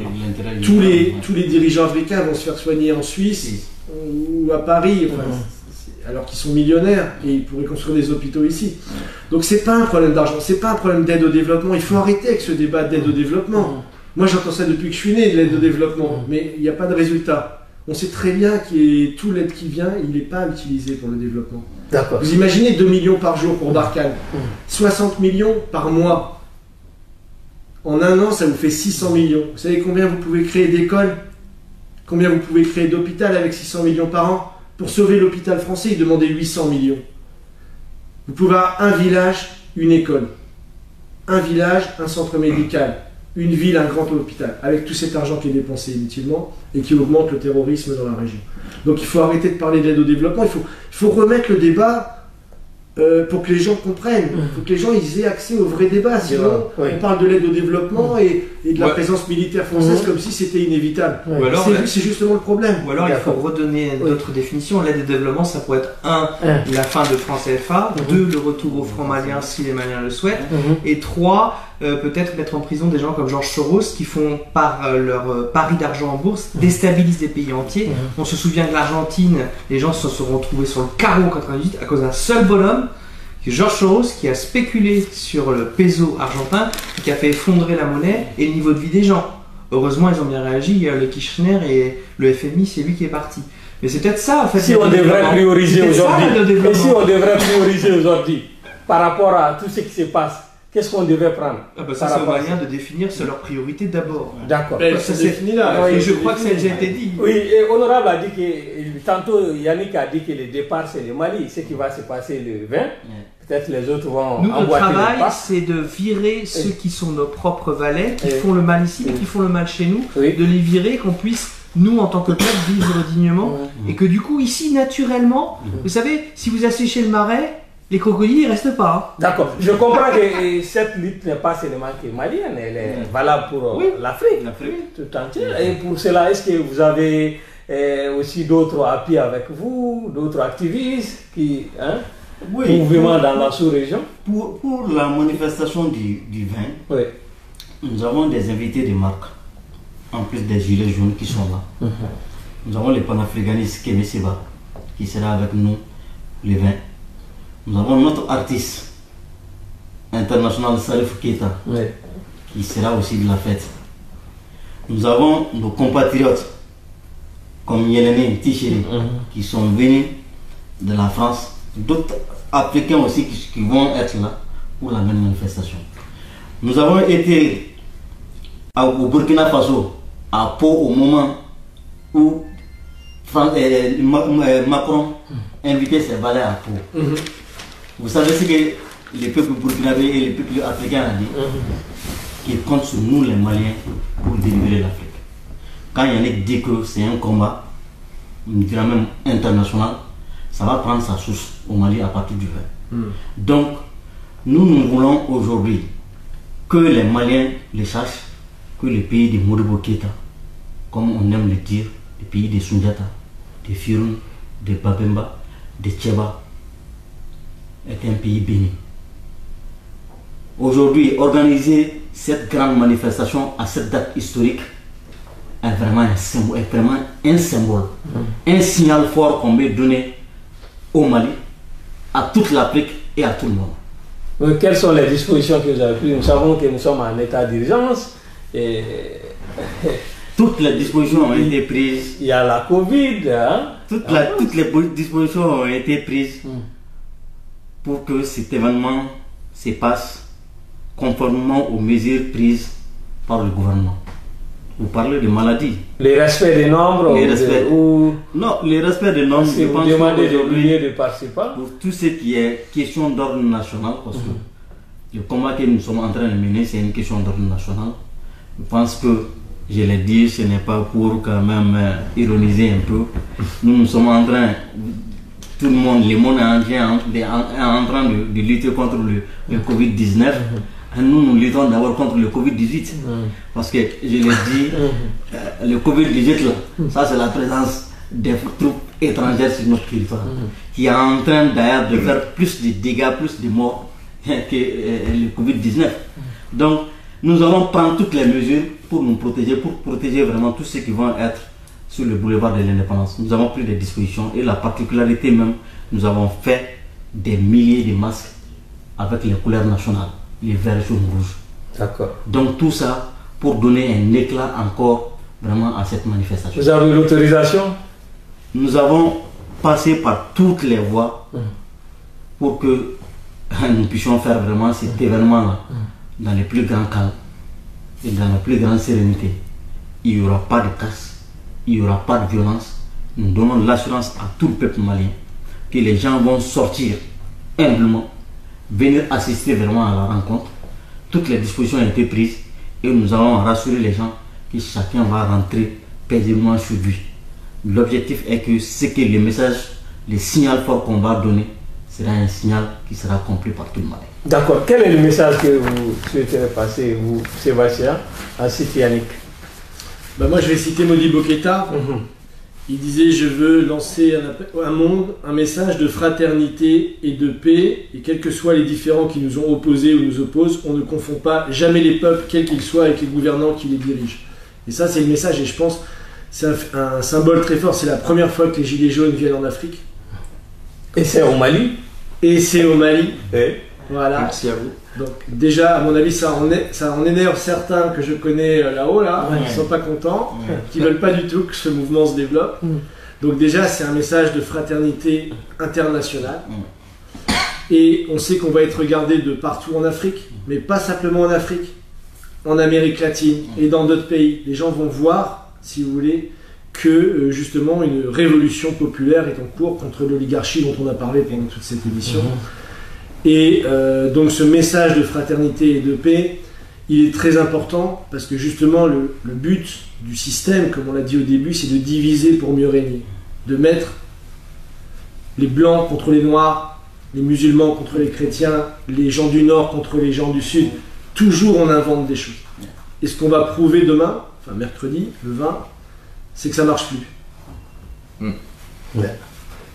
tous les dirigeants africains vont se faire soigner en Suisse ou à Paris, alors qu'ils sont millionnaires et ils pourraient construire des hôpitaux ici. Donc c'est pas un problème d'argent, c'est pas un problème d'aide au développement. Il faut arrêter avec ce débat d'aide au développement. Moi j'entends ça depuis que je suis né, de l'aide au développement, mais il n'y a pas de résultat. On sait très bien que tout l'aide qui vient, il n'est pas utilisé pour le développement. Vous imaginez 2 millions par jour pour Barkhane, 60 millions par mois. En un an, ça vous fait 600 millions. Vous savez combien vous pouvez créer d'écoles? Combien vous pouvez créer d'hôpitaux avec 600 millions par an? Pour sauver l'hôpital français, ils demandaient 800 millions. Vous pouvez avoir un village, une école. Un village, un centre médical. Une ville, un grand hôpital. Avec tout cet argent qui est dépensé inutilement et qui augmente le terrorisme dans la région. Donc il faut arrêter de parler d'aide au développement. Il faut remettre le débat pour que les gens comprennent. Il faut que les gens ils aient accès au vrai débat. Sinon, on parle de l'aide au développement et de la présence militaire française comme si c'était inévitable. C'est justement le problème. Ou alors il faut redonner d'autres définitions. L'aide au développement, ça pourrait être 1. La fin de franc CFA, 2. Le retour au franc malien si les Maliens le souhaitent, et 3. Peut-être mettre en prison des gens comme Georges Soros qui font par leur pari d'argent en bourse déstabilisent des pays entiers. On se souvient que l'Argentine, les gens se seront retrouvés sur le carreau en 98 à cause d'un seul bonhomme, Georges Soros, qui a spéculé sur le peso argentin et qui a fait effondrer la monnaie et le niveau de vie des gens. Heureusement, ils ont bien réagi. Le Kirchner et le FMI, c'est lui qui est parti. Mais c'est peut-être ça, en fait. Si on devrait prioriser aujourd'hui, par rapport à tout ce qui se passe, qu'est-ce qu'on devrait prendre? Ça, c'est un moyen de définir leurs priorités d'abord. D'accord. Ça s'est fini là. Et je crois que ça a déjà été dit. Oui, et Honorable a dit que, tantôt Yannick a dit que le départ c'est le Mali, ce qui va se passer le 20. Peut-être les autres vont Nous, notre travail, c'est de virer ceux qui sont nos propres valets, qui font le mal ici, mais qui font le mal chez nous, de les virer, qu'on puisse, nous, en tant que peuple, vivre dignement, et que du coup, ici, naturellement, vous savez, si vous asséchez le marais, les crocodiles, ils restent pas. D'accord. Je comprends que cette lutte n'est pas seulement malienne, elle est valable pour l'Afrique tout entière. Et pour cela, est-ce que vous avez aussi d'autres appuis avec vous, d'autres activistes qui... mouvement dans la sous-région? Pour la manifestation du 20, nous avons des invités de marque, en plus des gilets jaunes qui sont là. Nous avons le panafricaniste Kémé Seba, qui sera avec nous le 20. Nous avons notre artiste international Salif Keita, qui sera aussi de la fête. Nous avons nos compatriotes, comme Yelene Ticheri, qui sont venus de la France. D'autres Africains aussi qui vont être là pour la même manifestation. Nous avons été au Burkina Faso, à Pau, au moment où Macron invitait ses valets à Pau. Vous savez ce que les peuples burkinabés et les peuples africains ont dit, qu'ils comptent sur nous les Maliens pour délivrer l'Afrique. Quand Yannick dit que c'est un combat, on dirait même international, ça va prendre sa source au Mali à partir du 20. Donc, nous voulons aujourd'hui que les Maliens le sachent, que le pays de Modibo Keïta, comme on aime le dire, le pays de Sundiata, de Firoun, de Babemba, de Tcheba, est un pays béni. Aujourd'hui, organiser cette grande manifestation à cette date historique est vraiment un symbole, un signal fort qu'on veut donner au Mali, à toute l'Afrique et à tout le monde. Quelles sont les dispositions que vous avez prises? Nous savons que nous sommes en état d'urgence. Toutes les dispositions ont été prises. Il y a la Covid. Toutes les dispositions ont été prises pour que cet événement se passe conformément aux mesures prises par le gouvernement. Vous parlez de maladies. Le respect des nombres Non, le respect des nombres, je pense demandez de participants. Pour tout ce qui est question d'ordre national, parce que le combat que nous sommes en train de mener, c'est une question d'ordre national. Je pense que, je l'ai dit, ce n'est pas pour quand même ironiser un peu. Nous sommes en train, tout le monde entier est en train de lutter contre le Covid-19. Nous luttons d'abord contre le Covid-18. Parce que, je l'ai dit, le Covid-18, ça c'est la présence des troupes étrangères sur notre territoire, qui est en train d'ailleurs de faire plus de dégâts, plus de morts que le Covid-19. Donc, nous allons prendre toutes les mesures pour nous protéger, pour protéger vraiment tous ceux qui vont être sur le boulevard de l'indépendance. Nous avons pris des dispositions et la particularité même, nous avons fait des milliers de masques avec les couleurs nationales, les verts, jaune, rouge. D'accord. Donc tout ça pour donner un éclat encore vraiment à cette manifestation. Vous avez l'autorisation? Nous avons passé par toutes les voies pour que nous puissions faire vraiment cet événement-là dans les plus grands calmes et dans la plus grande sérénité. Il n'y aura pas de casse, il n'y aura pas de violence, nous donnons l'assurance à tout le peuple malien que les gens vont sortir humblement, venir assister vraiment à la rencontre. Toutes les dispositions ont été prises et nous allons rassurer les gens que chacun va rentrer paisiblement chez lui. L'objectif est que le message, le signal fort qu'on va donner sera un signal qui sera compris par tout le monde. D'accord. Quel est le message que vous souhaitez passer, vous, Sébastien, ainsi qu'Yannick? Moi, je vais citer Modibo Keïta. Il disait: je veux lancer un message de fraternité et de paix, et quels que soient les différends qui nous ont opposés ou nous opposent, on ne confond pas jamais les peuples, quels qu'ils soient, avec les gouvernants qui les dirigent. Et ça, c'est le message, et je pense c'est un symbole très fort. C'est la première fois que les Gilets jaunes viennent en Afrique. Et c'est au Mali. Et c'est au Mali. Et voilà. Merci à vous. Donc déjà, à mon avis, ça en énerve certains que je connais là-haut, qui ne sont pas contents, qui ne veulent pas du tout que ce mouvement se développe. Donc déjà, c'est un message de fraternité internationale. Et on sait qu'on va être regardé de partout en Afrique, mais pas simplement en Afrique, en Amérique latine et dans d'autres pays. Les gens vont voir, si vous voulez, que justement une révolution populaire est en cours contre l'oligarchie dont on a parlé pendant toute cette émission. Et donc ce message de fraternité et de paix, il est très important parce que justement le but du système, comme on l'a dit au début, c'est de diviser pour mieux régner, de mettre les blancs contre les noirs, les musulmans contre les chrétiens, les gens du nord contre les gens du sud. Toujours on invente des choses. Et ce qu'on va prouver demain, enfin mercredi, le 20, c'est que ça marche plus.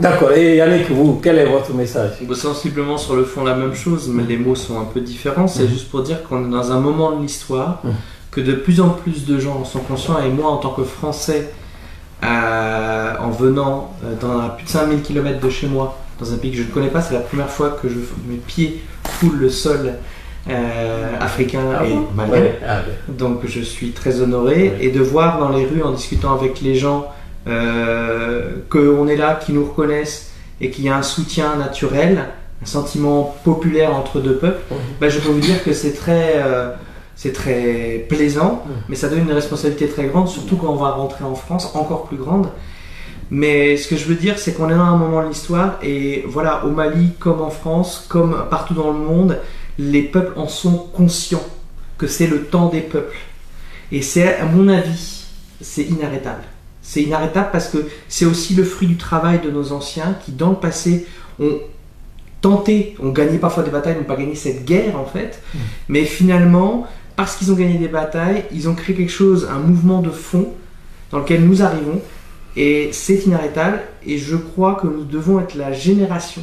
D'accord. Et Yannick, vous, quel est votre message? Sensiblement sur le fond la même chose, mais les mots sont un peu différents. C'est juste pour dire qu'on est dans un moment de l'histoire que de plus en plus de gens en sont conscients, et moi en tant que Français, en venant à plus de 5000 km de chez moi, dans un pays que je ne connais pas, c'est la première fois que mes pieds foulent le sol africain et malien. Donc je suis très honoré, et de voir dans les rues, en discutant avec les gens, qu'on est là, qui nous reconnaissent, et qu'il y a un soutien naturel, un sentiment populaire entre deux peuples, je peux vous dire que c'est très plaisant, mais ça donne une responsabilité très grande, surtout quand on va rentrer en France, encore plus grande. Mais ce que je veux dire, c'est qu'on est dans un moment de l'histoire, et voilà, au Mali, comme en France, comme partout dans le monde, les peuples en sont conscients, que c'est le temps des peuples. Et c'est, à mon avis, c'est inarrêtable. C'est inarrêtable parce que c'est aussi le fruit du travail de nos anciens qui, dans le passé, ont tenté, ont gagné parfois des batailles, n'ont pas gagné cette guerre en fait, mais finalement, parce qu'ils ont gagné des batailles, ils ont créé quelque chose, un mouvement de fond dans lequel nous arrivons, et c'est inarrêtable, et je crois que nous devons être la génération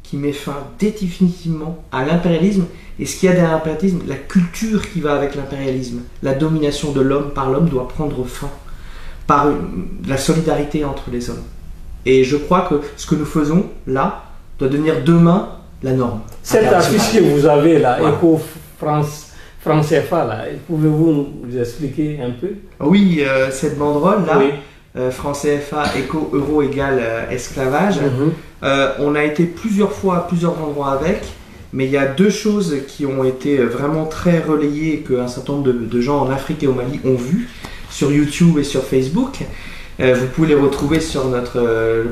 qui met fin définitivement à l'impérialisme. Et ce qu'il y a derrière l'impérialisme, la culture qui va avec l'impérialisme, la domination de l'homme par l'homme doit prendre fin par la solidarité entre les hommes. Et je crois que ce que nous faisons là doit devenir demain la norme. Cette affiche que vous avez là, Eco France CFA, là, pouvez-vous nous expliquer un peu? Oui, cette banderole là, France CFA, éco, euro égale esclavage. On a été plusieurs fois à plusieurs endroits avec, mais il y a deux choses qui ont été vraiment très relayées et qu'un certain nombre de gens en Afrique et au Mali ont vues sur YouTube et sur Facebook. Vous pouvez les retrouver sur la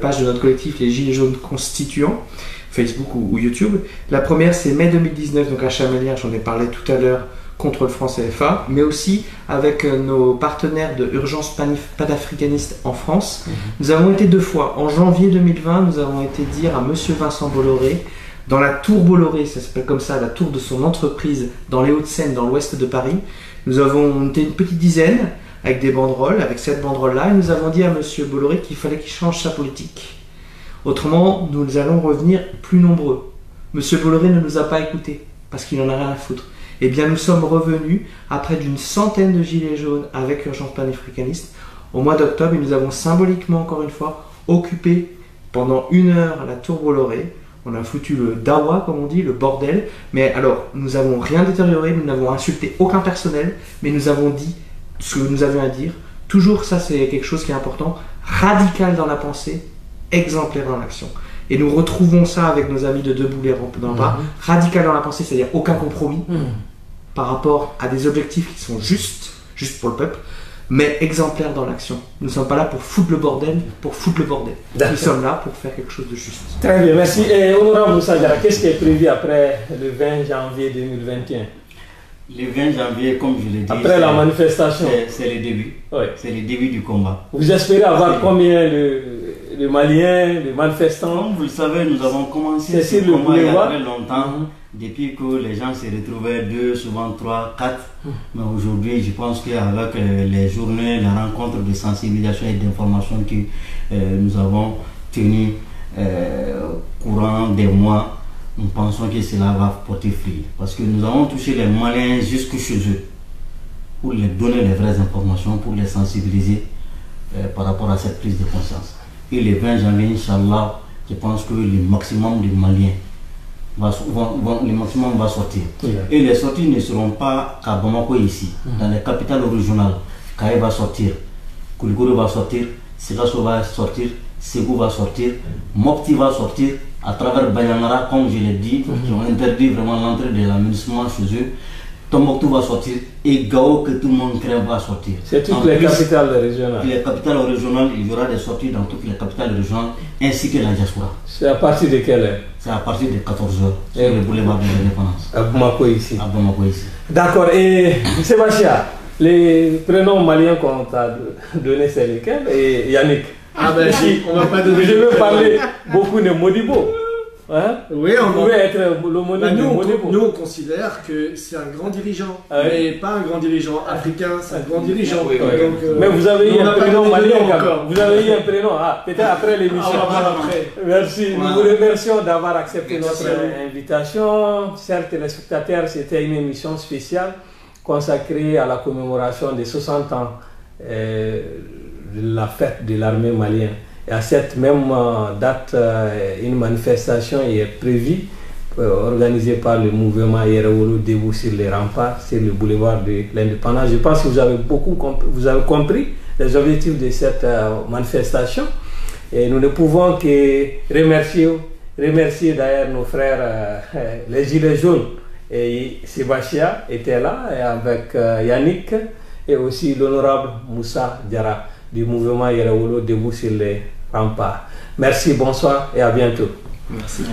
page de notre collectif Les Gilets Jaunes Constituants, Facebook ou YouTube. La première, c'est mai 2019, donc à Chamalières, j'en ai parlé tout à l'heure, contre le franc CFA, mais aussi avec nos partenaires de Urgence panafricaniste en France. Nous avons été deux fois. En janvier 2020, nous avons été dire à Monsieur Vincent Bolloré, dans la tour Bolloré, ça s'appelle comme ça, la tour de son entreprise, dans les Hauts-de-Seine, dans l'ouest de Paris, nous avons été une petite dizaine, avec des banderoles, avec cette banderole-là, et nous avons dit à Monsieur Bolloré qu'il fallait qu'il change sa politique. Autrement, nous allons revenir plus nombreux. Monsieur Bolloré ne nous a pas écoutés, parce qu'il n'en a rien à foutre. Eh bien, nous sommes revenus à près d'une centaine de gilets jaunes avec Urgence panafricaniste au mois d'octobre, et nous avons symboliquement, encore une fois, occupé pendant 1 heure la tour Bolloré. On a foutu le dawa, comme on dit, le bordel. Mais alors, nous n'avons rien détérioré, nous n'avons insulté aucun personnel, mais nous avons dit ce que nous avions à dire. Toujours, ça c'est quelque chose qui est important, radical dans la pensée, exemplaire dans l'action. Et nous retrouvons ça avec nos amis de Debout les Rampes dans le bras. Radical dans la pensée, c'est-à-dire aucun compromis par rapport à des objectifs qui sont justes pour le peuple. mais exemplaires dans l'action. Nous ne sommes pas là pour foutre le bordel, Nous sommes là pour faire quelque chose de juste. Très bien, merci. Et honorable Moussa Diarra, qu'est-ce qui est prévu après le 20 janvier 2021? Le 20 janvier, comme je l'ai dit, après la manifestation, c'est le début. Oui. C'est le début du combat. Vous espérez avoir combien de Maliens, de manifestants? Comme vous le savez, nous avons commencé ce combat il y a très longtemps, depuis que les gens se retrouvaient 2, souvent 3, 4. Mais aujourd'hui, je pense qu'avec les journées, les rencontres de sensibilisation et d'information que nous avons tenues courant des mois, nous pensons que cela va porter fruit. Parce que nous avons touché les Maliens jusque chez eux pour leur donner les vraies informations, pour les sensibiliser par rapport à cette prise de conscience. Et le 20 janvier, Inch'Allah, je pense que le maximum de Maliens va sortir. Et les sorties ne seront pas qu'à Bamako ici. Dans les capitales régionales, Kaye va sortir, Kouligouro va sortir, Sikasso va sortir, Ségou va sortir, Mopti va sortir, à travers Banyangara, comme je l'ai dit, qui ont interdit vraiment l'entrée de l'aménagement chez eux. Tombouctou va sortir et Gao, que tout le monde crée, va sortir. C'est toutes les capitales régionales. Les capitales régionales, il y aura des sorties dans toutes les capitales régionales ainsi que la diaspora. C'est à partir de quelle heure? C'est à partir de 14h sur le boulevard de l'Indépendance. À Bamako ici. À Bamako ici. D'accord. Et Sébastien, les prénoms maliens qu'on t'a donné, c'est lesquels? Et Yannick? Ah ben si, on va pas donner. Je veux parler beaucoup de Modibo. Hein? Oui, on pouvait être le Modibo. Nous, on considère que c'est un grand dirigeant, mais pas un grand dirigeant africain, c'est un grand dirigeant. Oui, oui. Donc, mais vous avez eu un prénom malien. Vous avez eu un prénom. Peut-être après l'émission. Merci. Nous vous remercions d'avoir accepté notre invitation. Chers téléspectateurs, c'était une émission spéciale consacrée à la commémoration des 60 ans de la fête de l'armée malienne. Et à cette même date, une manifestation est prévue, organisée par le mouvement Yerawolo debout sur les remparts, sur le boulevard de l'Indépendance. Je pense que vous avez compris les objectifs de cette manifestation. Et nous ne pouvons que remercier d'ailleurs nos frères, les Gilets jaunes. Et Sébastien était là, et avec Yannick, et aussi l'honorable Moussa Diarra du mouvement Yerawolo debout sur les remparts. Merci, bonsoir et à bientôt. Merci.